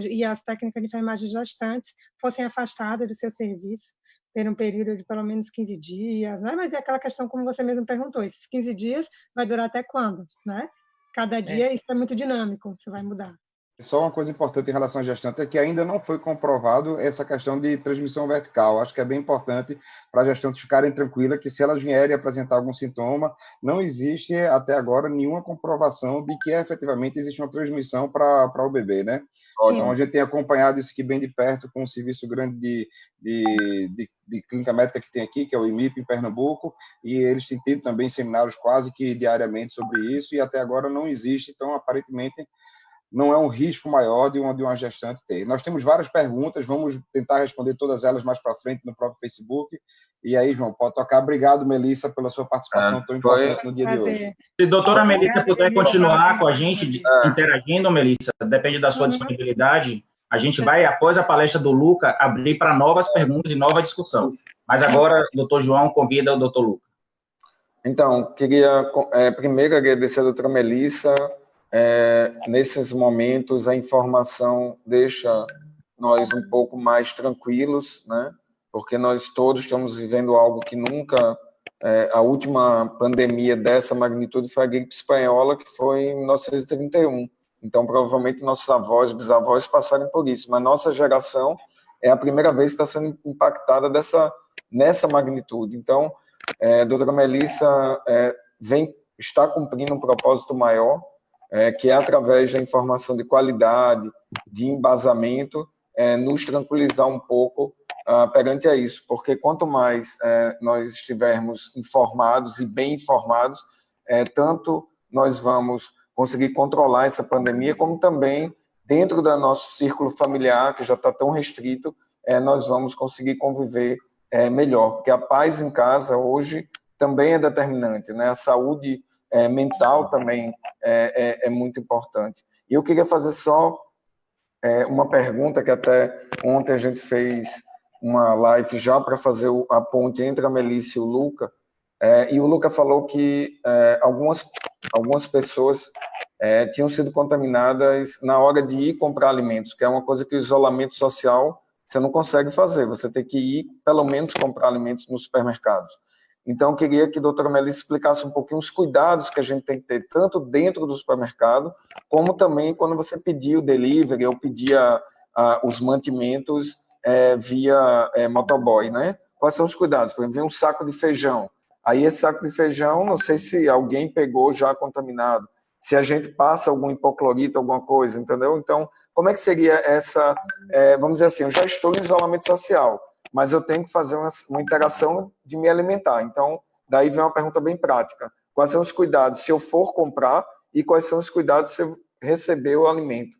e as técnicas de enfermagem gestantes fossem afastadas do seu serviço por um período de pelo menos 15 dias, né? Mas é aquela questão, como você mesmo perguntou, esses 15 dias vai durar até quando? Né? Cada dia isso é muito dinâmico, você vai mudar. Só uma coisa importante em relação à gestante é que ainda não foi comprovado essa questão de transmissão vertical. Acho que é bem importante para as gestantes ficarem tranquilas que se elas vierem apresentar algum sintoma, não existe até agora nenhuma comprovação de que efetivamente existe uma transmissão para o bebê, né? Então a gente tem acompanhado isso aqui bem de perto com um serviço grande de clínica médica que tem aqui, que é o IMIP em Pernambuco, e eles têm tido também seminários quase que diariamente sobre isso, e até agora não existe, então aparentemente não é um risco maior de uma gestante ter. Nós temos várias perguntas, vamos tentar responder todas elas mais para frente no próprio Facebook. E aí, João, pode tocar. Obrigado, Melissa, pela sua participação tão importante no dia de hoje. Se a doutora Melissa puder continuar com a gente, interagindo, Melissa, depende da sua disponibilidade, a gente vai, após a palestra do Luca, abrir para novas perguntas e nova discussão. Mas agora, o doutor João convida o doutor Luca. Então, queria primeiro agradecer a doutora Melissa. Nesses momentos, a informação deixa nós um pouco mais tranquilos, né? Porque nós todos estamos vivendo algo que nunca... a última pandemia dessa magnitude foi a gripe espanhola, que foi em 1931. Então, provavelmente, nossos avós, bisavós passaram por isso. Mas nossa geração é a primeira vez que está sendo impactada nessa magnitude. Então, a doutora Melissa está cumprindo um propósito maior, que é através da informação de qualidade, de embasamento, nos tranquilizar um pouco perante a isso, porque quanto mais nós estivermos informados e bem informados, tanto nós vamos conseguir controlar essa pandemia, como também dentro do nosso círculo familiar, que já está tão restrito, nós vamos conseguir conviver melhor, porque a paz em casa hoje também é determinante, né? A saúde mental também é muito importante. E eu queria fazer só uma pergunta, que até ontem a gente fez uma live já para fazer a ponte entre a Melissa e o Luca, e o Luca falou que algumas pessoas tinham sido contaminadas na hora de ir comprar alimentos, que é uma coisa que o isolamento social você não consegue fazer, você tem que ir, pelo menos, comprar alimentos nos supermercados. Então, eu queria que a doutora Melissa explicasse um pouquinho os cuidados que a gente tem que ter, tanto dentro do supermercado, como também quando você pedia o delivery ou pedia os mantimentos via motoboy, né? Quais são os cuidados? Por exemplo, vem um saco de feijão. Aí, esse saco de feijão, não sei se alguém pegou já contaminado, se a gente passa algum hipoclorito, alguma coisa, entendeu? Então, como é que seria essa... vamos dizer assim, eu já estou em isolamento social, mas eu tenho que fazer uma interação de me alimentar. Então, daí vem uma pergunta bem prática. Quais são os cuidados se eu for comprar e quais são os cuidados se eu receber o alimento?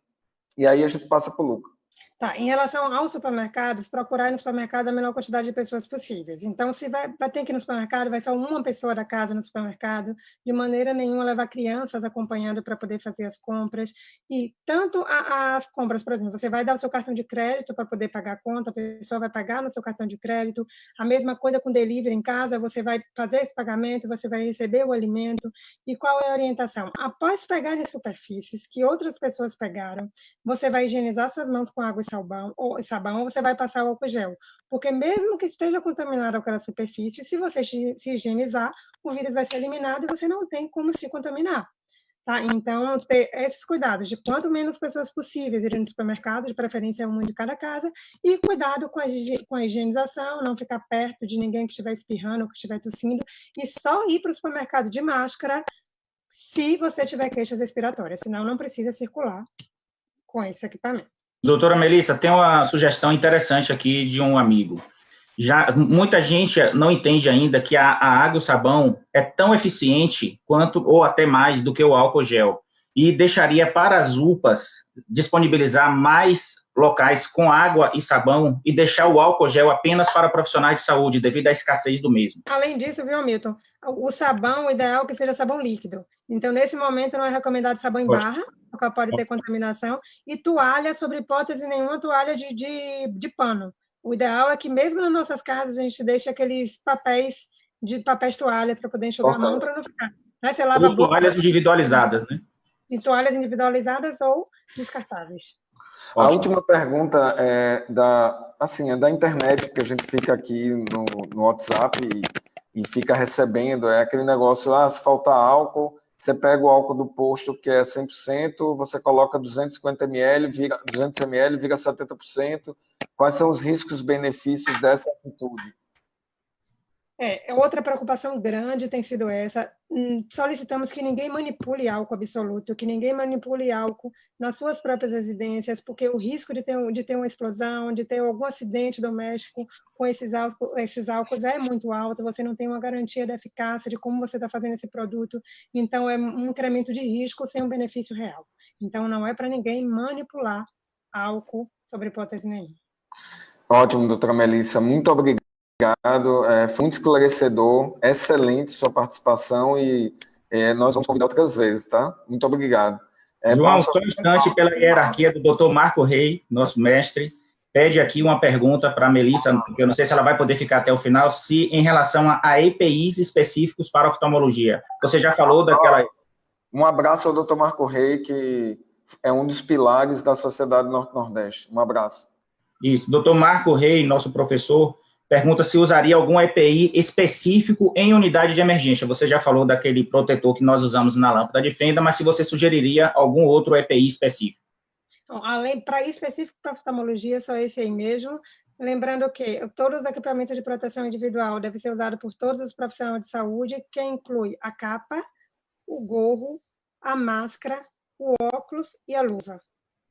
E aí a gente passa para o Luca. Tá, em relação aos supermercados, procurar no supermercado a menor quantidade de pessoas possíveis. Então, se vai ter que ir no supermercado, vai só uma pessoa da casa no supermercado, de maneira nenhuma levar crianças acompanhando para poder fazer as compras. E tanto as compras, por exemplo, você vai dar o seu cartão de crédito para poder pagar a conta, a pessoa vai pagar no seu cartão de crédito. A mesma coisa com delivery em casa, você vai fazer esse pagamento, você vai receber o alimento. E qual é a orientação? Após pegar em superfícies que outras pessoas pegaram, você vai higienizar suas mãos com água e sabão, ou você vai passar o álcool gel. Porque mesmo que esteja contaminada aquela superfície, se você se higienizar, o vírus vai ser eliminado e você não tem como se contaminar. Tá? Então, ter esses cuidados de quanto menos pessoas possíveis irem no supermercado, de preferência uma de cada casa, e cuidado com a higienização, não ficar perto de ninguém que estiver espirrando ou que estiver tossindo, e só ir para o supermercado de máscara se você tiver queixas respiratórias, senão não precisa circular com esse equipamento. Doutora Melissa, tem uma sugestão interessante aqui de um amigo. Muita gente não entende ainda que a água e o sabão é tão eficiente quanto, ou até mais, do que o álcool gel. E deixaria para as UPAs disponibilizar mais locais com água e sabão e deixar o álcool gel apenas para profissionais de saúde, devido à escassez do mesmo. Além disso, viu, Milton? O sabão, o ideal é que seja sabão líquido. Então, nesse momento, não é recomendado sabão em barra, porque pode ter contaminação, e toalha, sobre hipótese nenhuma, toalha de pano. O ideal é que, mesmo nas nossas casas, a gente deixe aqueles papéis toalha para poder enxugar a mão, para não ficar. Né? Você lava a boca, toalhas individualizadas, né? De toalhas individualizadas ou descartáveis. A última pergunta é da internet, que a gente fica aqui no WhatsApp e fica recebendo, é aquele negócio, se faltar álcool, você pega o álcool do posto, que é 100%, você coloca 250 ml, 200 ml, vira 70%. Quais são os riscos e benefícios dessa atitude? Outra preocupação grande tem sido essa. Solicitamos que ninguém manipule álcool absoluto, que ninguém manipule álcool nas suas próprias residências, porque o risco de ter uma explosão, de ter algum acidente doméstico com esses álcools é muito alto, você não tem uma garantia da eficácia de como você está fazendo esse produto, então é um incremento de risco sem um benefício real. Então, não é para ninguém manipular álcool sobre hipótese nenhuma. Ótimo, doutora Melissa, muito obrigado. Foi muito esclarecedor, excelente sua participação e nós vamos convidar outras vezes, tá? Muito obrigado. João, só um instante, pela hierarquia do doutor Marco Rey, nosso mestre, pede aqui uma pergunta para a Melissa, porque eu não sei se ela vai poder ficar até o final, se em relação a EPIs específicos para oftalmologia. Você já falou daquela... Um abraço ao doutor Marco Rey, que é um dos pilares da Sociedade Norte-Nordeste. Um abraço. Isso. Doutor Marco Rey, nosso professor, pergunta se usaria algum EPI específico em unidade de emergência. Você já falou daquele protetor que nós usamos na lâmpada de fenda, mas se você sugeriria algum outro EPI específico. Além, para específico para oftalmologia, só esse aí mesmo. Lembrando que todos os equipamentos de proteção individual devem ser usados por todos os profissionais de saúde, que inclui a capa, o gorro, a máscara, o óculos e a luva.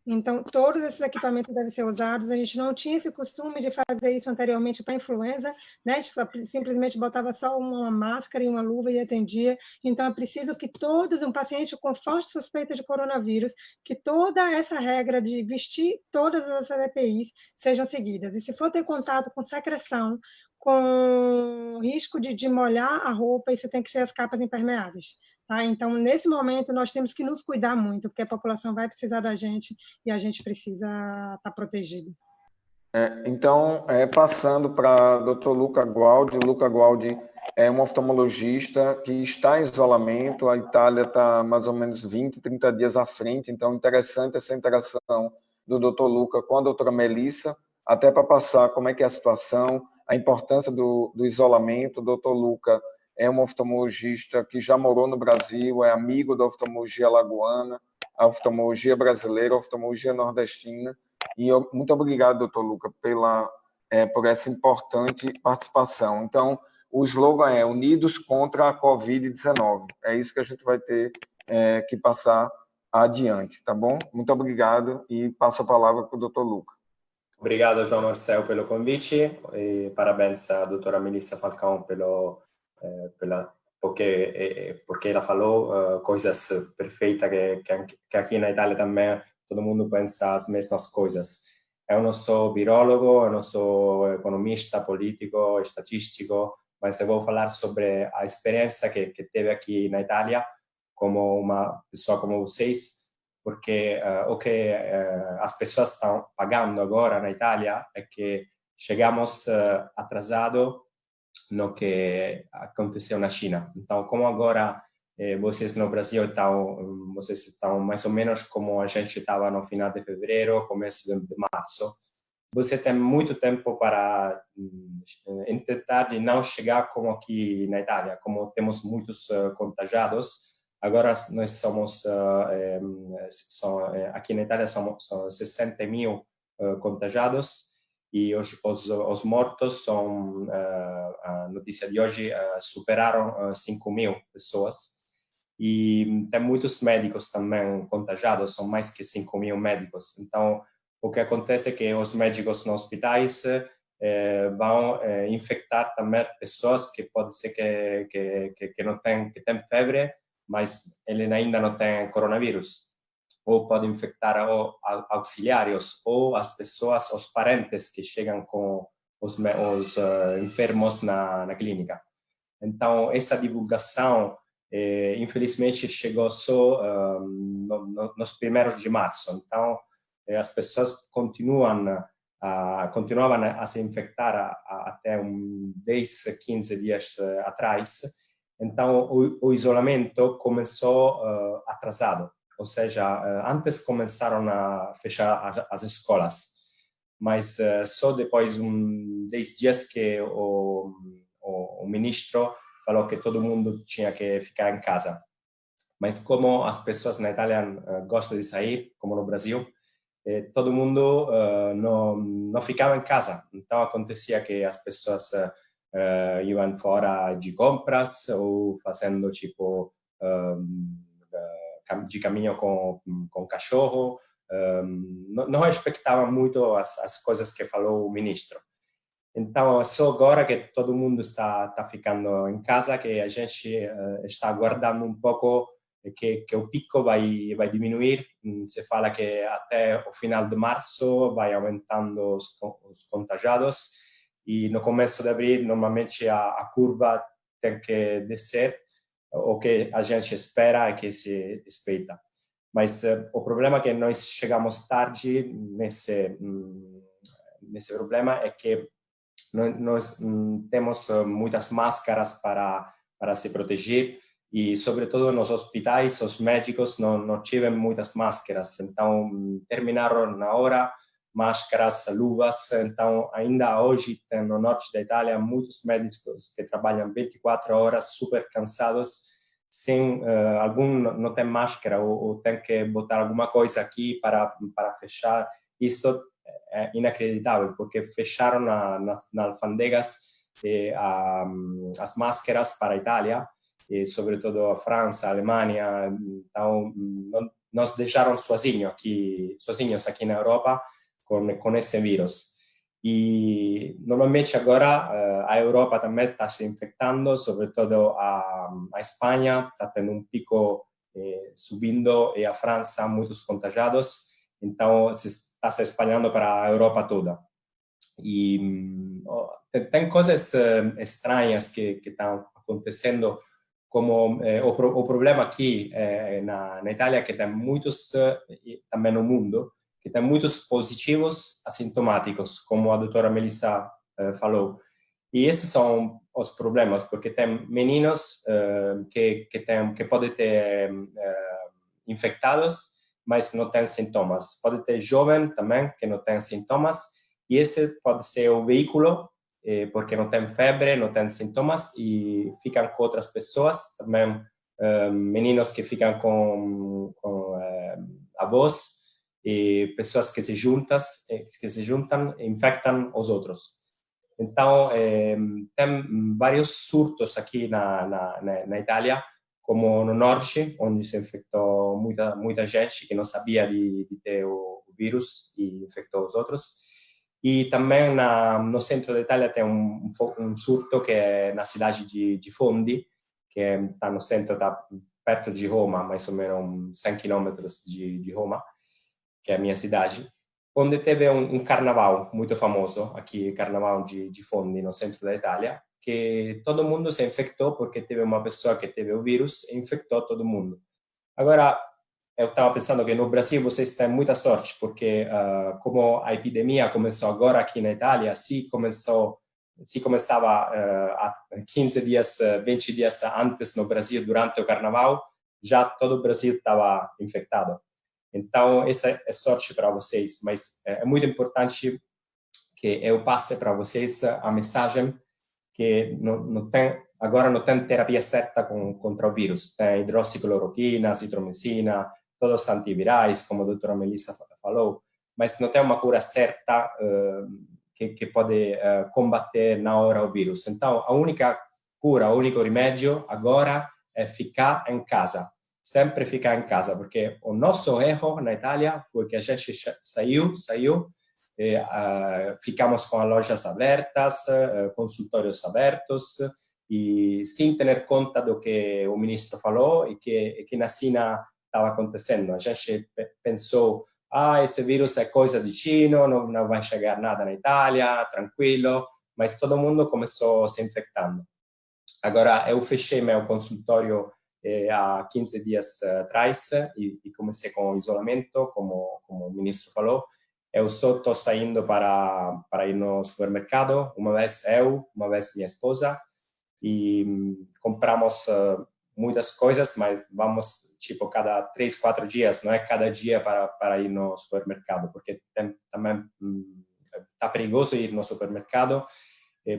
Então, todos esses equipamentos devem ser usados. A gente não tinha esse costume de fazer isso anteriormente para a influenza, né? A gente simplesmente botava só uma máscara e uma luva e atendia. Então, é preciso que um paciente com forte suspeita de coronavírus, que toda essa regra de vestir todas essas EPIs sejam seguidas. E se for ter contato com secreção, com risco de molhar a roupa, isso tem que ser as capas impermeáveis. Tá? Então, nesse momento, nós temos que nos cuidar muito, porque a população vai precisar da gente e a gente precisa estar protegido. Então, passando para o Dr. Luca Gualdi. Luca Gualdi é um oftalmologista que está em isolamento. A Itália está mais ou menos 20, 30 dias à frente, então interessante essa interação do Dr. Luca com a doutora Melissa, até para passar como é que é a situação, a importância do isolamento. O Dr. Luca é um oftalmologista que já morou no Brasil, é amigo da oftalmologia alagoana, a oftalmologia brasileira, a oftalmologia nordestina. E muito obrigado, doutor Luca, por essa importante participação. Então, o slogan é Unidos contra a Covid-19. É isso que a gente vai ter que passar adiante, tá bom? Muito obrigado e passo a palavra para o doutor Luca. Obrigado, João Marcel, pelo convite e parabéns à doutora Melissa Falcão porque ela falou coisas perfeitas que aqui na Itália também todo mundo pensa as mesmas coisas. Eu não sou biólogo, eu não sou economista, político, estatístico, mas eu vou falar sobre a experiência que teve aqui na Itália como uma pessoa como vocês, porque o que as pessoas estão pagando agora na Itália é que chegamos atrasado no que aconteceu na China. Então, como agora vocês no Brasil vocês estão mais ou menos como a gente estava no final de fevereiro, começo de março, você tem muito tempo para tentar de não chegar como aqui na Itália, como temos muitos contagiados. Agora nós somos, aqui na Itália são 60 mil contagiados e os mortos são, a notícia de hoje, superaram 5 mil pessoas. E tem muitos médicos também contagiados, são mais que 5 mil médicos. Então, o que acontece é que os médicos nos hospitais vão infectar também pessoas que pode ser que não tem, que tem febre, mas ele ainda não tem coronavírus. Ou pode infectar auxiliares ou as pessoas, os parentes que chegam com os enfermos na clínica. Então, essa divulgação, infelizmente, chegou só nos primeiros de março. Então, as pessoas continuavam a se infectar até 10, 15 dias atrás. Então, o isolamento começou atrasado. Ou seja, antes começaram a fechar as escolas, mas só depois de 10 dias que o ministro falou que todo mundo tinha que ficar em casa. Mas como as pessoas na Itália gostam de sair, como no Brasil, todo mundo não ficava em casa. Então acontecia que as pessoas iam fora de compras ou fazendo tipo de caminho com cachorro. Não respeitavam muito as coisas que falou o ministro. Então, é só agora que todo mundo está ficando em casa que a gente está aguardando um pouco que o pico vai diminuir. Se fala que até o final de março vai aumentando os contagiados e no começo de abril, normalmente, a curva tem que descer. O que a gente espera é que se respeita. Mas o problema é que nós chegamos tarde nesse problema é que nós temos muitas máscaras para se proteger e, sobretudo, nos hospitais, os médicos não tiveram muitas máscaras. Então, terminaram na hora máscaras, luvas. Então, ainda hoje, tem no norte da Itália, muitos médicos que trabalham 24 horas, super cansados, sem algum não tem máscara ou tem que botar alguma coisa aqui para fechar. Isso é inacreditável, porque fecharam nas alfândegas as máscaras para a Itália, e sobretudo a França, a Alemanha. Então, nos deixaram sozinhos aqui na Europa com esse vírus. E normalmente agora a Europa também está se infectando, sobretudo a Espanha está tendo um pico subindo e a França muitos contagiados. Então se está se espalhando para a Europa toda. E tem coisas estranhas que estão acontecendo, como o problema aqui na Itália, que tem muitos, também no mundo, que tem muitos positivos assintomáticos, como a doutora Melissa falou. E esses são os problemas, porque tem meninos que podem ter infectados, mas não têm sintomas. Pode ter jovem também, que não tem sintomas, e esse pode ser o veículo, porque não tem febre, não tem sintomas, e ficam com outras pessoas. Também meninos que ficam com avós, e pessoas que se juntam e infectam os outros. Então, tem vários surtos aqui na Itália, como no norte, onde se infectou muita gente que não sabia de ter o vírus e infectou os outros. E também no centro da Itália tem um surto que é na cidade de Fondi, que está no centro, está perto de Roma, mais ou menos 100 quilômetros de Roma, que é a minha cidade, onde teve um carnaval muito famoso, aqui, carnaval de Fondi, no centro da Itália, que todo mundo se infectou porque teve uma pessoa que teve o vírus e infectou todo mundo. Agora, eu estava pensando que no Brasil vocês têm muita sorte, porque como a epidemia começou agora aqui na Itália, se começava 15 dias, 20 dias antes no Brasil, durante o carnaval, já todo o Brasil estava infectado. Então, essa é sorte para vocês, mas é muito importante que eu passe para vocês a mensagem que agora não tem terapia certa contra o vírus. Tem hidroxicloroquina, azitromicina, todos os antivirais, como a doutora Melissa falou, mas não tem uma cura certa que pode combater na hora o vírus. Então, a única cura, o único remédio agora é ficar em casa. Sempre ficar em casa, porque o nosso erro na Itália foi que a gente saiu, ficamos com as lojas abertas, consultórios abertos, e sem ter conta do que o ministro falou e que na China estava acontecendo. A gente pensou, esse vírus é coisa de China, não vai chegar nada na Itália, tranquilo, mas todo mundo começou se infectando. Agora, eu fechei meu consultório há 15 dias atrás e comecei com o isolamento, como o ministro falou. Eu só estou saindo para ir no supermercado, uma vez eu, uma vez minha esposa, e compramos muitas coisas, mas vamos, tipo, cada 3, 4 dias, não é cada dia para ir no supermercado, porque também está perigoso ir no supermercado,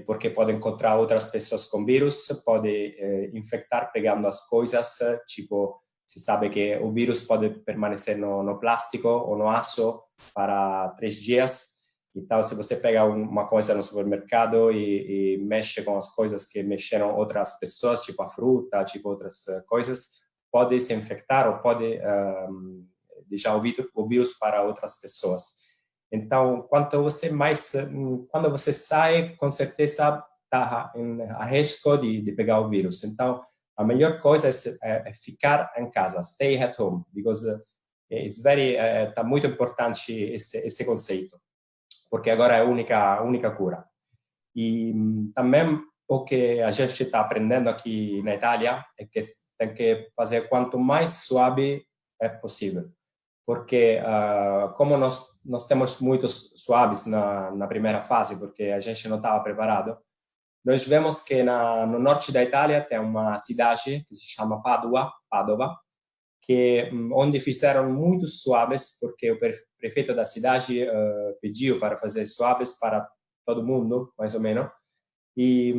porque pode encontrar outras pessoas com vírus, pode infectar pegando as coisas, tipo, se sabe que o vírus pode permanecer no plástico ou no aço para 3 dias. Então, se você pega uma coisa no supermercado e mexe com as coisas que mexeram outras pessoas, tipo a fruta, tipo outras coisas, pode se infectar ou pode deixar o vírus para outras pessoas. Então, quando você sai, com certeza está a risco de pegar o vírus. Então, a melhor coisa é ficar em casa, stay at home, because está muito importante esse conceito, porque agora é a única cura. E também o que a gente está aprendendo aqui na Itália é que tem que fazer quanto mais suave é possível, porque como nós temos muitos suaves na primeira fase, porque a gente não estava preparado, nós vemos que no norte da Itália tem uma cidade que se chama Padova, onde fizeram muitos suaves, porque o prefeito da cidade pediu para fazer suaves para todo mundo, mais ou menos. E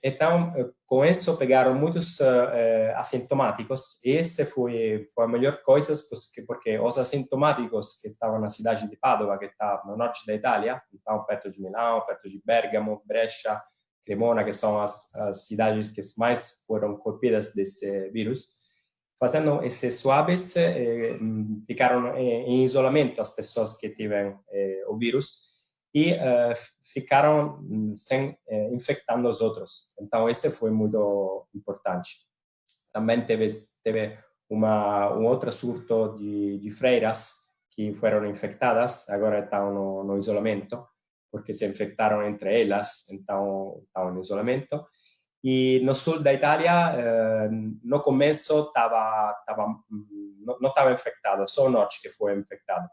então, com isso, pegaram muitos assintomáticos, e essa foi a melhor coisa, porque os assintomáticos que estavam na cidade de Padova, que está no norte da Itália, então perto de Milão, perto de Bergamo, Brescia, Cremona, que são as cidades que mais foram colpidas desse vírus, fazendo esses suaves, ficaram em isolamento as pessoas que tiveram o vírus e ficaram infectando os outros. Então, esse foi muito importante. Também teve um outro surto de freiras que foram infectadas, agora estão no isolamento, porque se infectaram entre elas, então estavam no isolamento. E no sul da Itália, no começo não estava infectado, só o norte que foi infectado.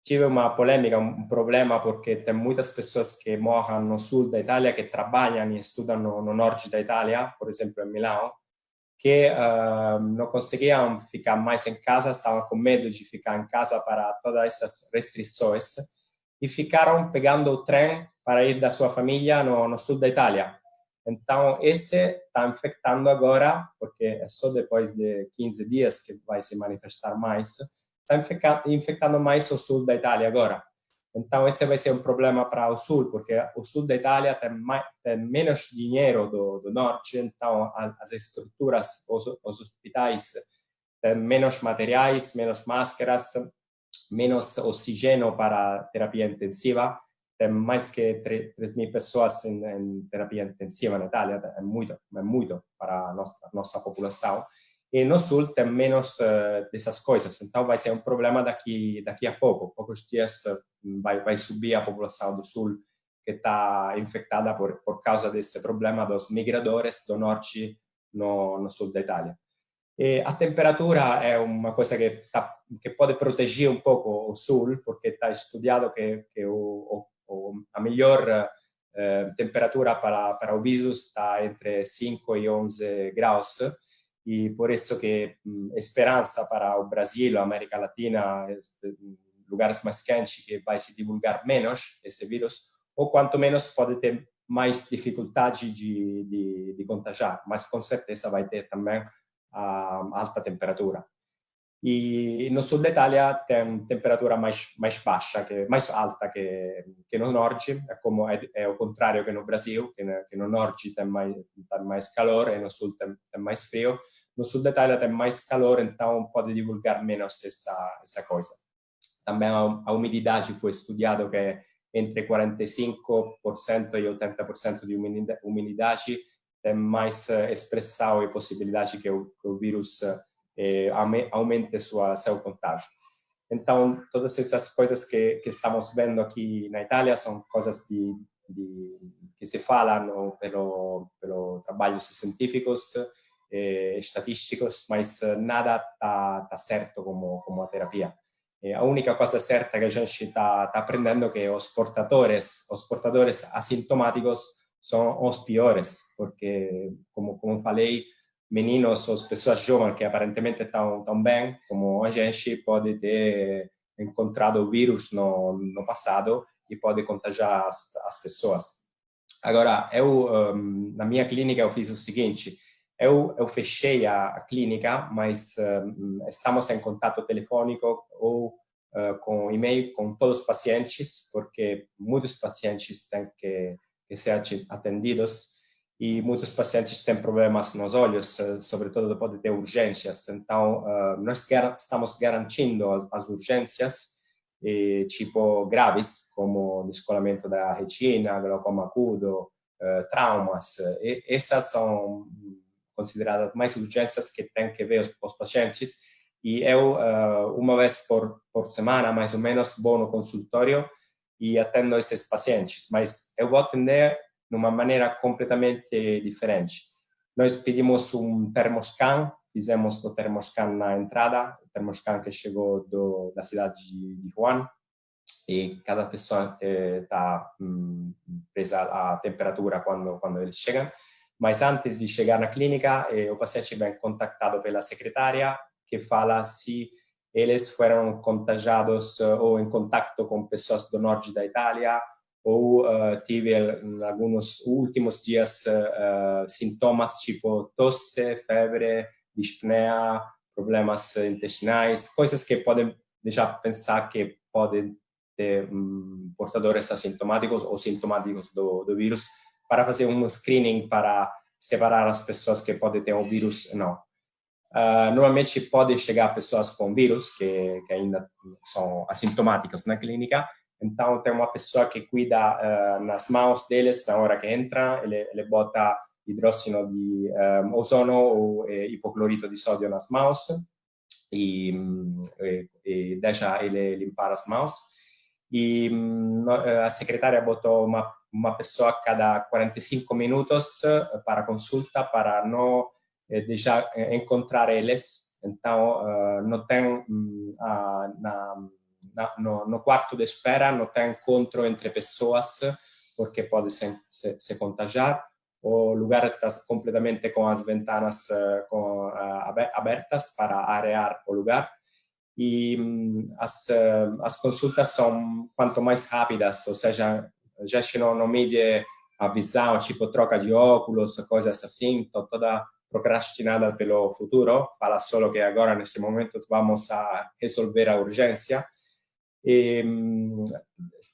Tive uma polêmica, um problema, porque tem muitas pessoas que moram no sul da Itália, que trabalham e estudam no norte da Itália, por exemplo, em Milão, que não conseguiam ficar mais em casa, estavam com medo de ficar em casa para todas essas restrições, e ficaram pegando o trem para ir da sua família no sul da Itália. Então, esse está infectando agora, porque é só depois de 15 dias que vai se manifestar mais, está infectando mais o sul da Itália agora. Então, esse vai ser um problema para o sul, porque o sul da Itália tem menos dinheiro do norte, então as estruturas, os hospitais, têm menos materiais, menos máscaras, menos oxigênio para terapia intensiva. tem más que 3.000 personas en terapia intensiva en Italia, es mucho para nuestra población. Y no sul tem menos de esas cosas, entonces va a ser un problema de aquí a pocos días va a subir a población del sur que está infectada por causa de ese problema de los migradores do norte no sul de Italia. E a temperatura è una cosa che può proteggere un poco il sul, perché está studiato che a miglior temperatura para o virus está entre 5 e 11 graus, e por isso que esperança para o Brasil, a América Latina, lugares mais quentes, que vai se divulgar menos esse vírus, ou quanto menos pode ter mais dificuldade de contagiar, mas com certeza vai ter também a alta temperatura. E no sul da Itália tem temperatura mais baixa, mais alta que no norte, é o contrário que no Brasil, que no norte tem mais calor e no sul tem mais frio. No sul da Itália tem mais calor, então pode divulgar menos essa coisa. Também a umidade foi estudado que é entre 45% e 80% de umidade, tem mais expressão e possibilidade que o vírus aumente seu contágio. Então, todas essas coisas que estamos vendo aqui na Itália são coisas que se falam pelo trabalhos científicos, estatísticos, mas nada está certo como a terapia. A única coisa certa que a gente está aprendendo é que os portadores assintomáticos são os piores, porque, como falei, meninos ou pessoas jovens que aparentemente estão bem, como a gente, pode ter encontrado o vírus no passado e pode contagiar as pessoas. Agora, na minha clínica, eu fiz o seguinte: eu fechei a clínica, mas estamos em contato telefônico ou com e-mail com todos os pacientes, porque muitos pacientes têm que ser atendidos e muitos pacientes têm problemas nos olhos, sobretudo pode ter urgências. Então, nós estamos garantindo as urgências tipo graves, como descolamento da retina, glaucoma agudo, traumas. Essas são consideradas mais urgências que têm que ver os pacientes. E eu, uma vez por semana, mais ou menos, vou no consultório e atendo esses pacientes. Mas eu vou atender de uma maneira completamente diferente. Nós pedimos termoscan, fizemos o termoscan na entrada, o termoscan que chegou da cidade de Wuhan, e cada pessoa está presa a temperatura quando eles chegam. Mas antes de chegar na clínica, o paciente vem contactado pela secretária, que fala se eles foram contagiados ou em contato com pessoas do norte da Itália, ou tive em alguns últimos dias sintomas tipo tosse, febre, dispneia, problemas intestinais, coisas que podem deixar pensar que podem ter portadores assintomáticos ou sintomáticos do vírus, para fazer um screening para separar as pessoas que podem ter o vírus ou não. Normalmente pode chegar pessoas com vírus que ainda são assintomáticas na clínica, então tem uma pessoa que cuida nas mãos deles na hora que entra, ele bota hidróxido de ozono ou hipoclorito de sódio nas mãos e deixa ele limpar as mãos. E a secretária botou uma pessoa a cada 45 minutos para consulta, para não deixar encontrar eles. Então, não tem no quarto de espera, não tem encontro entre pessoas, porque pode se contagiar. O lugar está completamente com as ventanas abertas para arear o lugar. E as consultas são quanto mais rápidas, ou seja, a gente não mede a visão, tipo troca de óculos, coisas assim, toda procrastinada pelo futuro, fala só que agora, nesse momento, vamos a resolver a urgência. E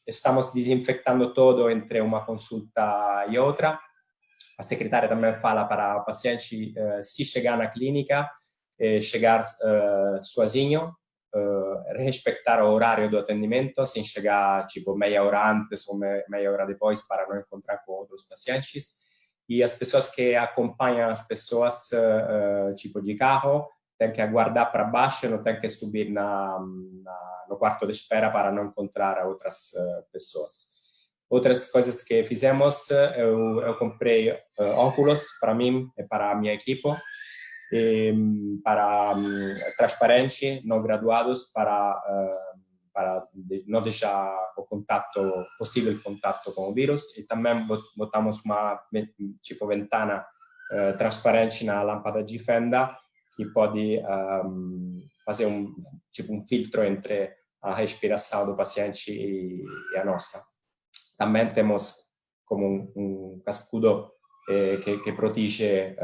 estamos desinfectando todo entre uma consulta e outra. A secretária também fala para o paciente, se chegar na clínica, chegar sozinho, respeitar o horário do atendimento, sem chegar tipo meia hora antes ou meia hora depois para não encontrar com outros pacientes. E as pessoas que acompanham as pessoas tipo de carro têm que aguardar para baixo, não têm que subir no quarto de espera para não encontrar outras pessoas. Outras coisas que fizemos, eu comprei óculos para mim e para a minha equipe, para transparente, não graduados, para não deixar o possível contato com o vírus. E também botamos uma tipo ventana transparente na lâmpada de fenda que pode fazer um filtro entre a respiração do paciente e a nossa. Também temos como um cascudo que protege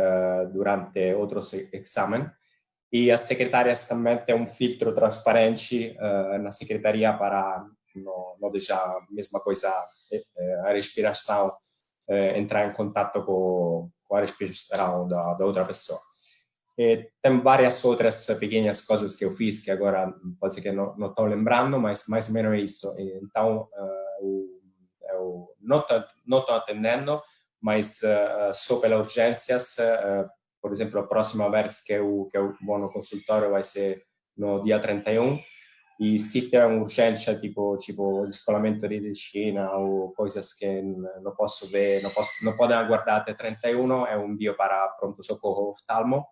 durante outros exames. E as secretárias também têm um filtro transparente na secretaria para não deixar a mesma coisa, a respiração, entrar em contato com a respiração da outra pessoa. E tem várias outras pequenas coisas que eu fiz que agora pode ser que não estou lembrando, mas mais ou menos isso. Então, eu não estou atendendo, mas só pelas urgências. Por exemplo, a próxima vez que eu vou no consultório vai ser no dia 31. E se tem uma urgência, tipo descolamento de retina ou coisas que não posso ver, não podem aguardar até 31, eu envio para pronto-socorro oftalmo.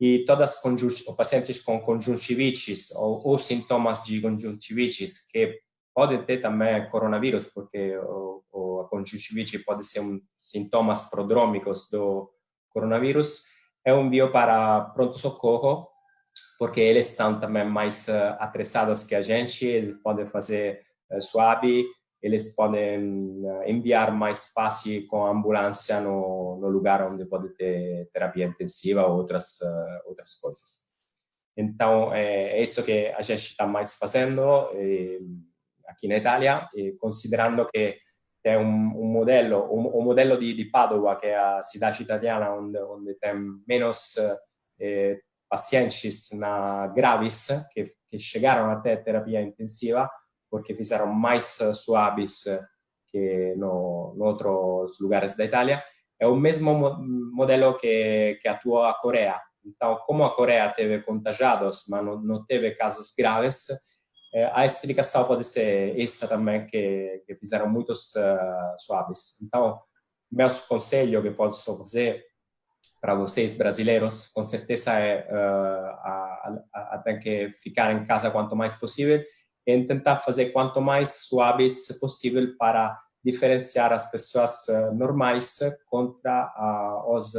E todos os pacientes com conjuntivites ou sintomas de conjuntivites, que podem ter também coronavírus, porque a conjuntivite pode ser sintomas prodrômicos do coronavírus, eu envio para pronto-socorro, porque eles são também mais atrasados que a gente, eles podem fazer suave, eles podem enviar mais fácil com a ambulância no lugar onde pode ter terapia intensiva ou outras coisas. Então, é isso que a gente está mais fazendo aqui na Itália, considerando que tem um modelo de Padova, que é a cidade italiana onde tem menos pacientes graves que chegaram até terapia intensiva, porque fizeram mais suaves que em outros lugares da Itália. É o mesmo modelo que atua a Coreia. Então, como a Coreia teve contagiados, mas não teve casos graves, a explicação pode ser essa também, que fizeram muitos suaves. Então, meu conselho que posso fazer para vocês brasileiros, com certeza tem que ficar em casa quanto mais possível e tentar fazer quanto mais suaves possível para diferenciar as pessoas normais contra os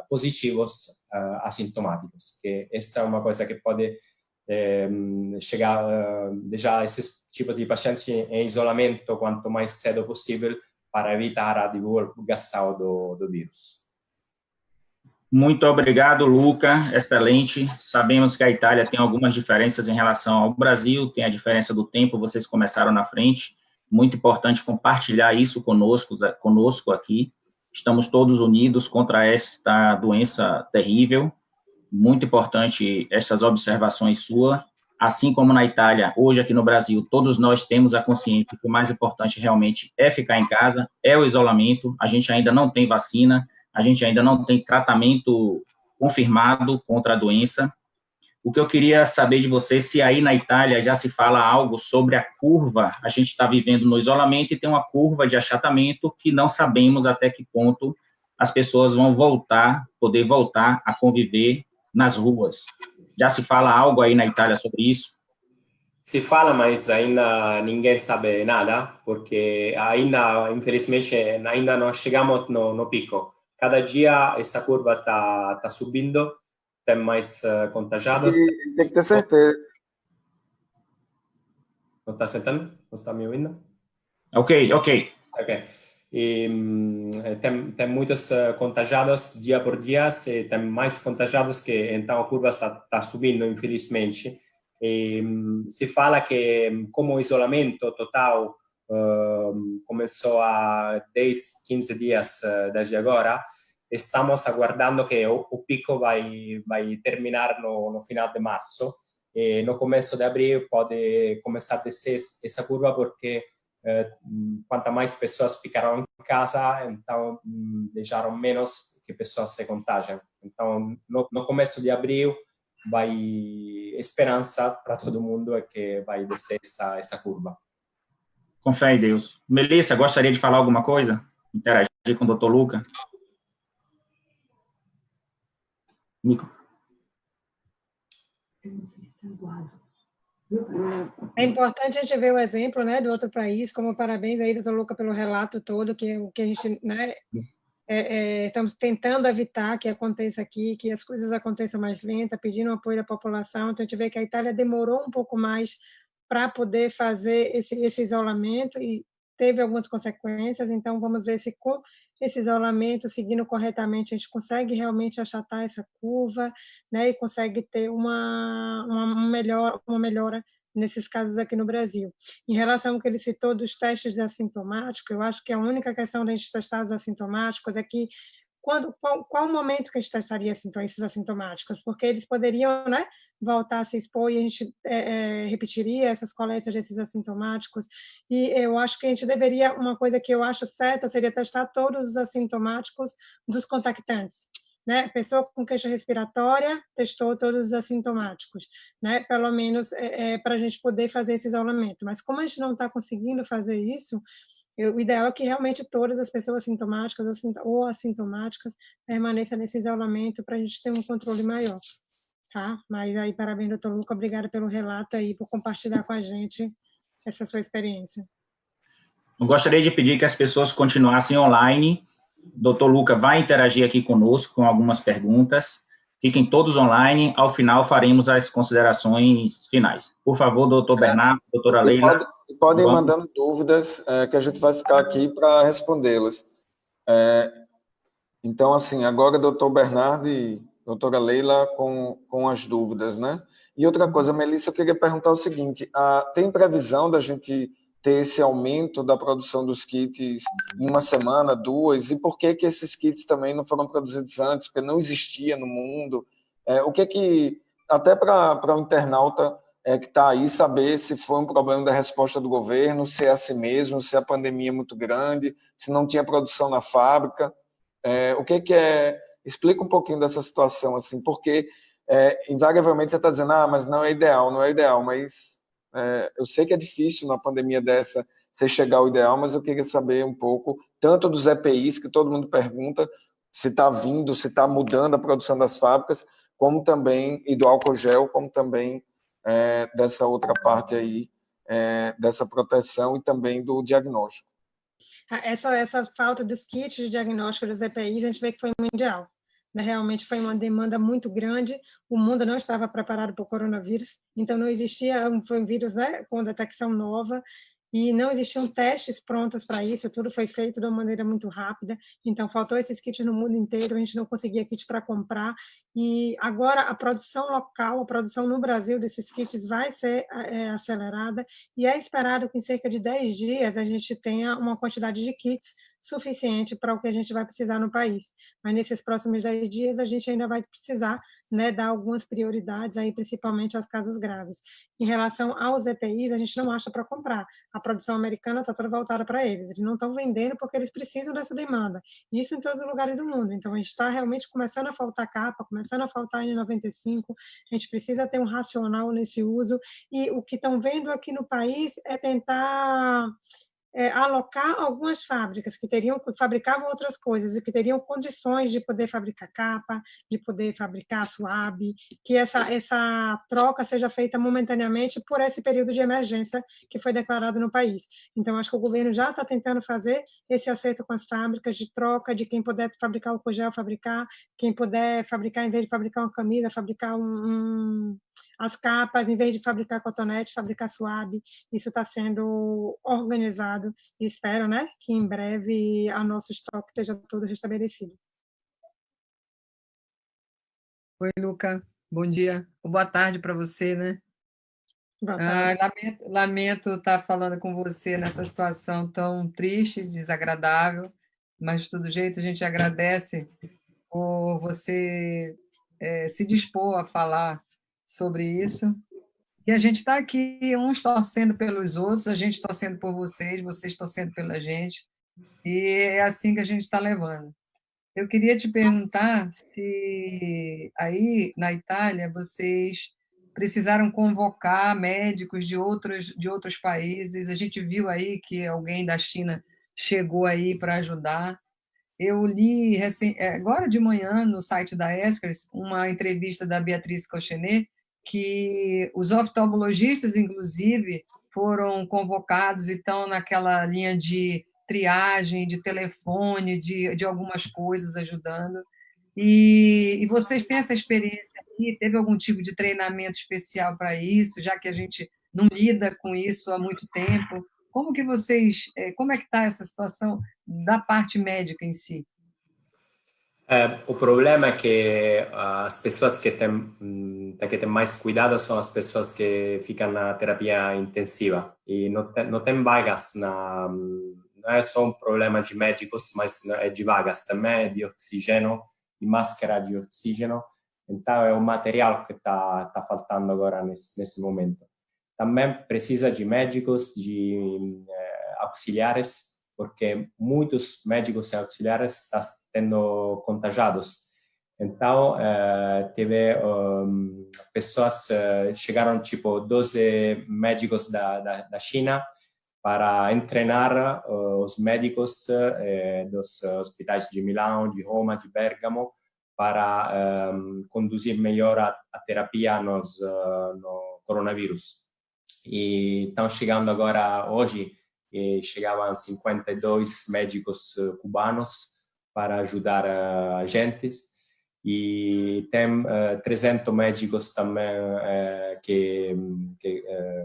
positivos assintomáticos, que essa é uma coisa que pode deixar esses tipos de pacientes em isolamento quanto mais cedo possível para evitar a divulgação do vírus. Muito obrigado, Luca. Excelente. Sabemos que a Itália tem algumas diferenças em relação ao Brasil, tem a diferença do tempo, vocês começaram na frente. Muito importante compartilhar isso conosco aqui. Estamos todos unidos contra esta doença terrível. Muito importante essas observações suas. Assim como na Itália, hoje aqui no Brasil, todos nós temos a consciência que o mais importante realmente é ficar em casa, é o isolamento. A gente ainda não tem vacina, a gente ainda não tem tratamento confirmado contra a doença. O que eu queria saber de você, se aí na Itália já se fala algo sobre a curva, a gente está vivendo no isolamento e tem uma curva de achatamento que não sabemos até que ponto as pessoas vão poder voltar a conviver nas ruas. Já se fala algo aí na Itália sobre isso? Se fala, mas ainda ninguém sabe nada, porque ainda, infelizmente, ainda não chegamos no pico. Cada dia essa curva está subindo, tem mais contagiados. Tem que ter certeza. Não está sentando? Não está me ouvindo? Ok. E, tem muitos contagiados dia por dia, tem mais contagiados que então a curva está subindo, infelizmente. E, se fala que como o isolamento total começou há 10, 15 dias desde agora, estamos aguardando que o pico vai terminar no final de março no começo de abril pode começar a descer essa curva, porque quanto mais pessoas ficaram em casa, então deixaram menos que pessoas se contagiam. Então, no começo de abril, vai esperança para todo mundo é que vai descer essa curva. Com fé em Deus. Melissa, gostaria de falar alguma coisa? Interagir com o doutor Luca? Micro. É importante a gente ver o exemplo, né, do outro país, como parabéns aí, doutor Luca, pelo relato todo, que o que a gente, né, estamos tentando evitar que aconteça aqui, que as coisas aconteçam mais lenta, pedindo apoio da população. Então, a gente vê que a Itália demorou um pouco mais para poder fazer esse isolamento e teve algumas consequências. Então, vamos ver se com esse isolamento, seguindo corretamente, a gente consegue realmente achatar essa curva, né, e consegue ter uma melhora nesses casos aqui no Brasil. Em relação ao que ele citou dos testes assintomáticos, eu acho que a única questão da gente testar os assintomáticos é que qual o momento que a gente testaria esses assintomáticos? Porque eles poderiam, né, voltar a se expor e a gente repetiria essas coletas desses assintomáticos. E eu acho que a gente deveria, uma coisa que eu acho certa seria testar todos os assintomáticos dos contactantes. Né? Pessoa com queixa respiratória testou todos os assintomáticos, né? Pelo menos para a gente poder fazer esse isolamento. Mas como a gente não está conseguindo fazer isso, o ideal é que realmente todas as pessoas sintomáticas ou assintomáticas permaneçam nesse isolamento para a gente ter um controle maior, tá? Mas aí, parabéns, doutor Luca, obrigada pelo relato aí, por compartilhar com a gente essa sua experiência. Eu gostaria de pedir que as pessoas continuassem online. Doutor Luca vai interagir aqui conosco com algumas perguntas. Fiquem todos online. Ao final, faremos as considerações finais. Por favor, doutor Bernardo, doutora Leila. Podem ir mandando dúvidas, que a gente vai ficar aqui para respondê-las. Então, assim, agora doutor Bernardo e doutora Leila com as dúvidas, né? E outra coisa, Melissa, eu queria perguntar o seguinte, tem previsão da gente ter esse aumento da produção dos kits em uma semana, duas? E por que esses kits também não foram produzidos antes? Porque não existia no mundo. O que até para o internauta que está aí, saber se foi um problema da resposta do governo, se é assim mesmo, se a pandemia é muito grande, se não tinha produção na fábrica. O que é... Explica um pouquinho dessa situação, assim, porque invariavelmente você está dizendo, mas não é ideal, mas eu sei que é difícil na pandemia dessa você chegar ao ideal, mas eu queria saber um pouco, tanto dos EPIs, que todo mundo pergunta, se está vindo, se está mudando a produção das fábricas, como também, e do álcool gel, como também dessa outra parte aí, dessa proteção e também do diagnóstico. Essa falta dos kits de diagnóstico dos EPIs, a gente vê que foi mundial. Né? Realmente foi uma demanda muito grande, o mundo não estava preparado para o coronavírus, então não existia, foi um vírus, né, com detecção nova, e não existiam testes prontos para isso, tudo foi feito de uma maneira muito rápida, então faltou esses kits no mundo inteiro, a gente não conseguia kit para comprar, e agora a produção local, a produção no Brasil desses kits vai ser acelerada, e é esperado que em cerca de 10 dias a gente tenha uma quantidade de kits suficiente para o que a gente vai precisar no país. Mas nesses próximos 10 dias a gente ainda vai precisar, né, dar algumas prioridades, aí, principalmente aos casos graves. Em relação aos EPIs, a gente não acha para comprar. A produção americana está toda voltada para eles. Eles não estão vendendo porque eles precisam dessa demanda. Isso em todos os lugares do mundo. Então, a gente está realmente começando a faltar capa, começando a faltar N95. A gente precisa ter um racional nesse uso. E o que estão vendo aqui no país é tentar alocar algumas fábricas que fabricavam outras coisas e que teriam condições de poder fabricar capa, de poder fabricar suave, que essa troca seja feita momentaneamente por esse período de emergência que foi declarado no país. Então, acho que o governo já está tentando fazer esse acerto com as fábricas de troca, de quem puder fabricar o álcool gel, fabricar, quem puder fabricar, em vez de fabricar uma camisa, fabricar as capas, em vez de fabricar cotonete, fabricar suave. Isso está sendo organizado e espero, né, que em breve o nosso estoque esteja todo restabelecido. Oi, Luca. Bom dia. Boa tarde para você, né? Boa tarde. Lamento estar falando com você nessa situação tão triste, desagradável, mas de todo jeito a gente agradece por você se dispor a falar sobre isso E a gente está aqui, uns torcendo pelos outros, a gente torcendo por vocês, vocês torcendo pela gente, e é assim que a gente está levando. Eu queria te perguntar se aí na Itália vocês precisaram convocar médicos de outros países. A gente viu aí que alguém da China chegou aí para ajudar. Eu li agora de manhã no site da Escars uma entrevista da Beatriz Cochenet que os oftalmologistas, inclusive, foram convocados e estão naquela linha de triagem, de telefone, de algumas coisas ajudando. E vocês têm essa experiência aí? Teve algum tipo de treinamento especial para isso, já que a gente não lida com isso há muito tempo? Como é que está essa situação da parte médica em si? O problema é que as pessoas que têm mais cuidado são as pessoas que ficam na terapia intensiva. E não tem vagas, não é só um problema de médicos, mas é de vagas também, de oxigênio, de máscara de oxigênio. Então, é o material que está faltando agora nesse momento. Também precisa de médicos, de auxiliares, porque muitos médicos e auxiliares estão sendo contagiados. Então, teve pessoas, chegaram tipo 12 médicos da China para treinar os médicos dos hospitais de Milão, de Roma, de Bergamo, para conduzir melhor a terapia no coronavírus. E estão chegando agora, hoje, chegavam 52 médicos cubanos para ajudar a gente. E tem 300 médicos também que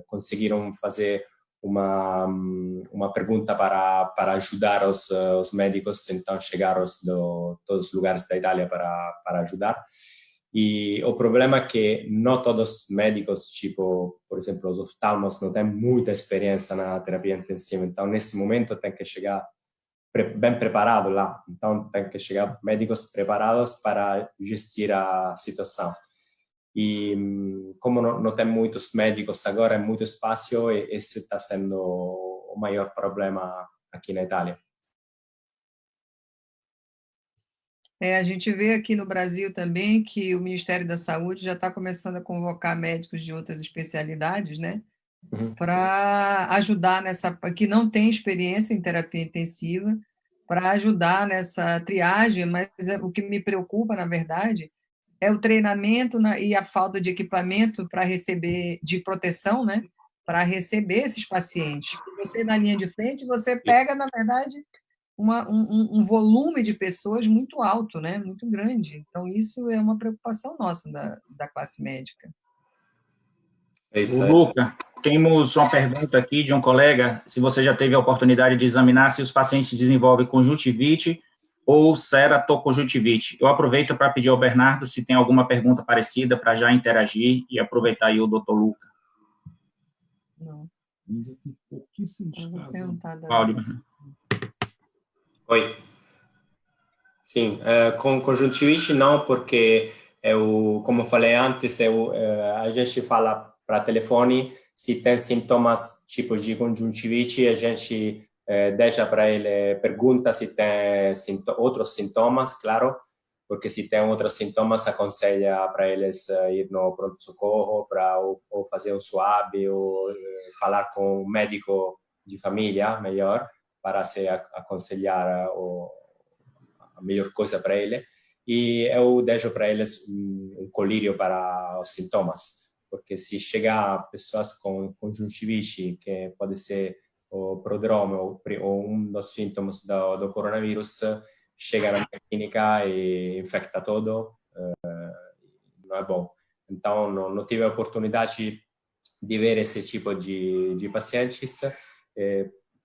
conseguiram fazer uma pergunta para ajudar os médicos, então chegaram de todos os lugares da Itália para ajudar. E o problema é que não todos os médicos, tipo, por exemplo, os oftalmos, não têm muita experiência na terapia intensiva, então nesse momento tem que chegar bem preparado lá, então tem que chegar médicos preparados para gestir a situação. E como não tem muitos médicos agora, muito espaço, esse está sendo o maior problema aqui na Itália. A gente vê aqui no Brasil também que o Ministério da Saúde já está começando a convocar médicos de outras especialidades, né? Para ajudar que não tem experiência em terapia intensiva, para ajudar nessa triagem, mas o que me preocupa, na verdade, é o treinamento e a falta de equipamento para receber, de proteção, né? Para receber esses pacientes. Você, na linha de frente, você pega, na verdade, um volume de pessoas muito alto, né? Muito grande. Então, isso é uma preocupação nossa da classe médica. É isso aí. Luca, temos uma pergunta aqui de um colega, se você já teve a oportunidade de examinar se os pacientes desenvolvem conjuntivite ou ceratoconjuntivite. Eu aproveito para pedir ao Bernardo se tem alguma pergunta parecida para já interagir e aproveitar aí o doutor Luca. Não. Cláudio. Oi. Sim, com conjuntivite não, porque como falei antes, a gente fala para telefone, se tem sintomas tipo de conjuntivite, a gente deixa para ele, pergunta se tem outros sintomas, claro, porque se tem outros sintomas, aconselha para eles ir no pronto-socorro, ou fazer um swab, ou falar com um médico de família melhor, para se aconselhar a melhor coisa para ele. E eu deixo para eles um colírio para os sintomas, porque se chegar pessoas com conjuntivite, que pode ser o prodromio ou um dos sintomas do coronavírus, chega na clínica e infecta todo, não é bom. Então, não tive a oportunidade de ver esse tipo de pacientes.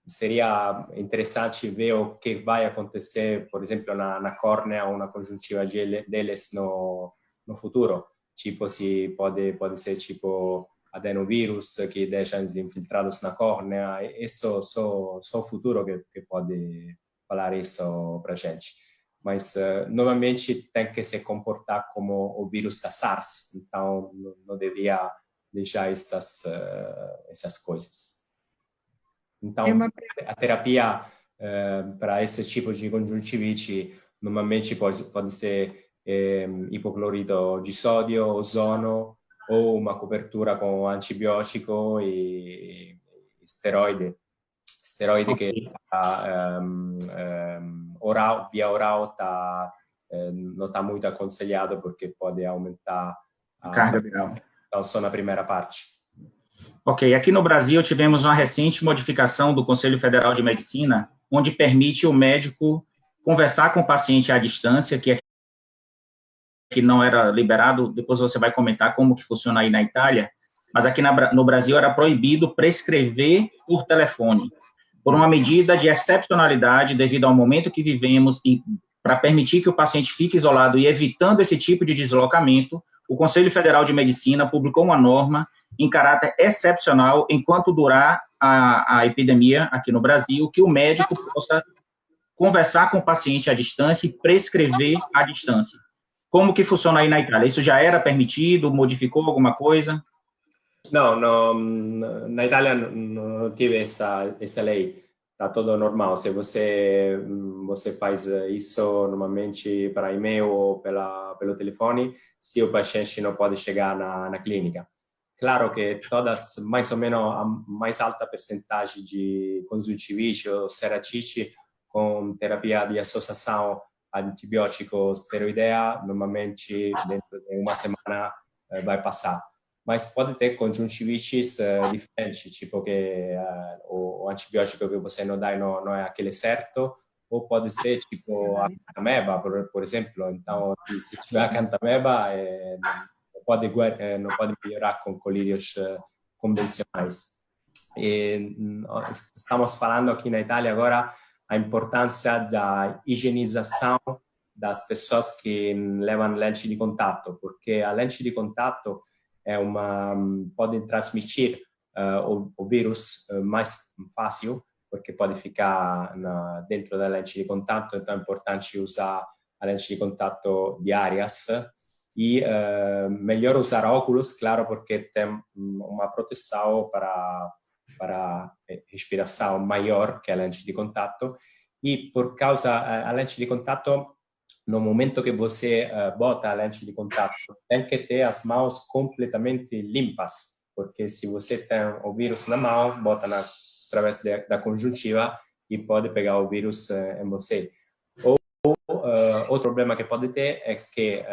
Seria interessante ver o que vai acontecer, por exemplo, na córnea ou na conjuntiva deles no futuro. Tipo, se pode ser tipo adenovírus que deixam infiltrados na córnea. Isso só o futuro que pode falar isso para a gente. Mas normalmente tem que se comportar como o vírus da SARS. Então, não deveria deixar essas coisas. Então, Tem uma... a terapia para esse tipo de conjuntivite normalmente pode ser ipoclorito de sódio, ozono, ou uma cobertura com antibiótico e esteroide. Esteroide que via oral não está muito aconselhado porque pode aumentar a carga viral. Então, só na primeira parte. Ok, aqui no Brasil tivemos uma recente modificação do Conselho Federal de Medicina, onde permite o médico conversar com o paciente à distância, que não era liberado. Depois você vai comentar como que funciona aí na Itália, mas aqui no Brasil era proibido prescrever por telefone, por uma medida de excepcionalidade devido ao momento que vivemos e para permitir que o paciente fique isolado e evitando esse tipo de deslocamento, o Conselho Federal de Medicina publicou uma norma em caráter excepcional, enquanto durar a epidemia aqui no Brasil, que o médico possa conversar com o paciente à distância e prescrever à distância. Como que funciona aí na Itália? Isso já era permitido? Modificou alguma coisa? Não, na Itália não tive essa lei. Está tudo normal. Se você faz isso normalmente para e-mail ou pelo telefone, se o paciente não pode chegar na clínica. Claro que todas, mais ou menos, a mais alta percentagem de conjuntivite ou ceratite com terapia de associação antibiótico-esteroidea, normalmente dentro de uma semana vai passar. Mas pode ter conjuntivites diferentes, tipo que o antibiótico que você não dá não é aquele certo, ou pode ser tipo a cantameba, por exemplo. Então, se tiver a cantameba, não pode melhorar com colírios convencionais. E estamos falando aqui na Itália agora a importância da higienização das pessoas que levam lente de contato, porque a lente de contato pode transmitir o vírus mais fácil, porque pode ficar dentro da lente de contato, então é importante usar a lente de contato diárias e melhor usar óculos, claro, porque tem uma proteção para respiração maior que a lente de contato, e por causa a lente de contato, no momento que você bota a lente de contato, tem que ter as mãos completamente limpas, porque se você tem o vírus na mão, bota através da conjuntiva e pode pegar o vírus em você. Outro problema que pode ter é que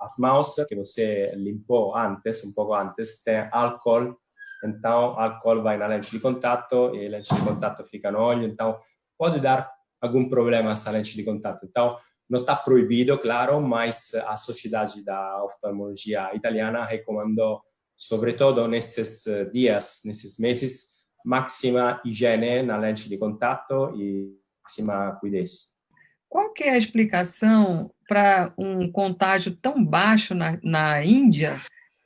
as mãos que você limpou antes, um pouco antes, tem álcool, então álcool vai na lente de contato e a lente de contato fica no olho, então pode dar algum problema essa lente de contato. Então, não está proibido, claro, mas a Sociedade da Oftalmologia Italiana recomendou, sobretudo nesses dias, nesses meses, máxima higiene na lente de contato e máxima cuidez. Qual que é a explicação para um contágio tão baixo na Índia,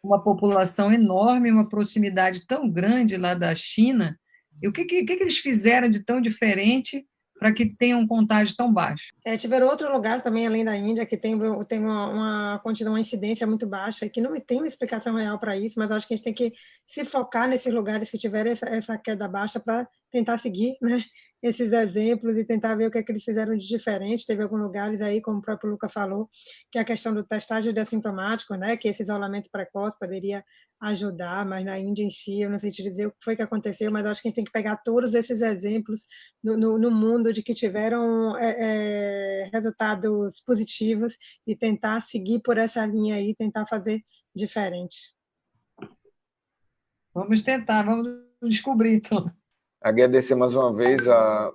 uma população enorme, uma proximidade tão grande lá da China? E o que eles fizeram de tão diferente para que tenha um contágio tão baixo? Tiveram outro lugar também, além da Índia, que tem uma incidência muito baixa, e que não tem uma explicação real para isso, mas acho que a gente tem que se focar nesses lugares que tiveram essa queda baixa para tentar seguir, né, esses exemplos e tentar ver o que é que eles fizeram de diferente. Teve alguns lugares aí, como o próprio Luca falou, que é a questão do testagem de assintomático, né, que esse isolamento precoce poderia ajudar, mas na Índia em si, eu não sei te dizer o que foi que aconteceu, mas acho que a gente tem que pegar todos esses exemplos no mundo de que tiveram resultados positivos e tentar seguir por essa linha aí, tentar fazer diferente. Vamos tentar, vamos descobrir, então. Agradecer mais uma vez a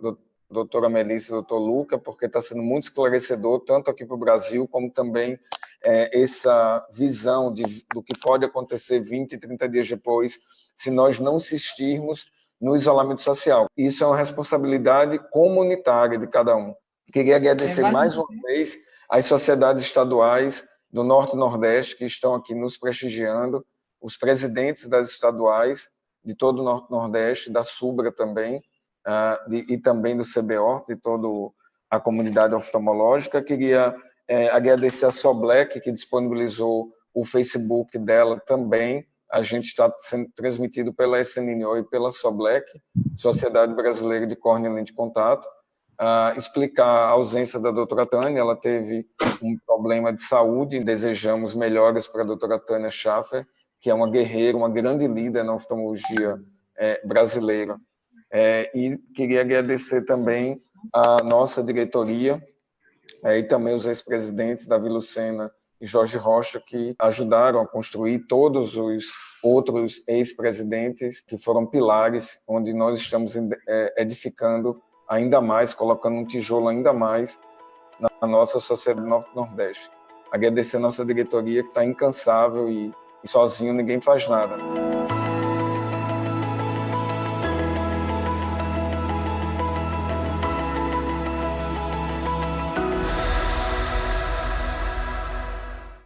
doutora Melissa e o doutor Luca, porque está sendo muito esclarecedor, tanto aqui para o Brasil, como também essa visão do que pode acontecer 20 e 30 dias depois, se nós não insistirmos no isolamento social. Isso é uma responsabilidade comunitária de cada um. Queria agradecer mais uma vez às sociedades estaduais do Norte e Nordeste que estão aqui nos prestigiando, os presidentes das estaduais de todo o Norte e Nordeste, da SUBRA também, e também do CBO, de toda a comunidade oftalmológica. Queria agradecer a Soblec, que disponibilizou o Facebook dela também. A gente está sendo transmitido pela SNNO e pela SOBLEC, Sociedade Brasileira de Córnea e Lente de Contato. Explicar a ausência da doutora Tânia, ela teve um problema de saúde, desejamos melhoras para a doutora Tânia Schaffer, que é uma guerreira, uma grande líder na oftalmologia brasileira. E queria agradecer também a nossa diretoria e também os ex-presidentes Davi Lucena e Jorge Rocha, que ajudaram a construir, todos os outros ex-presidentes que foram pilares, onde nós estamos edificando ainda mais, colocando um tijolo ainda mais na nossa sociedade Norte-Nordeste. Agradecer a nossa diretoria, que está incansável e sozinho ninguém faz nada.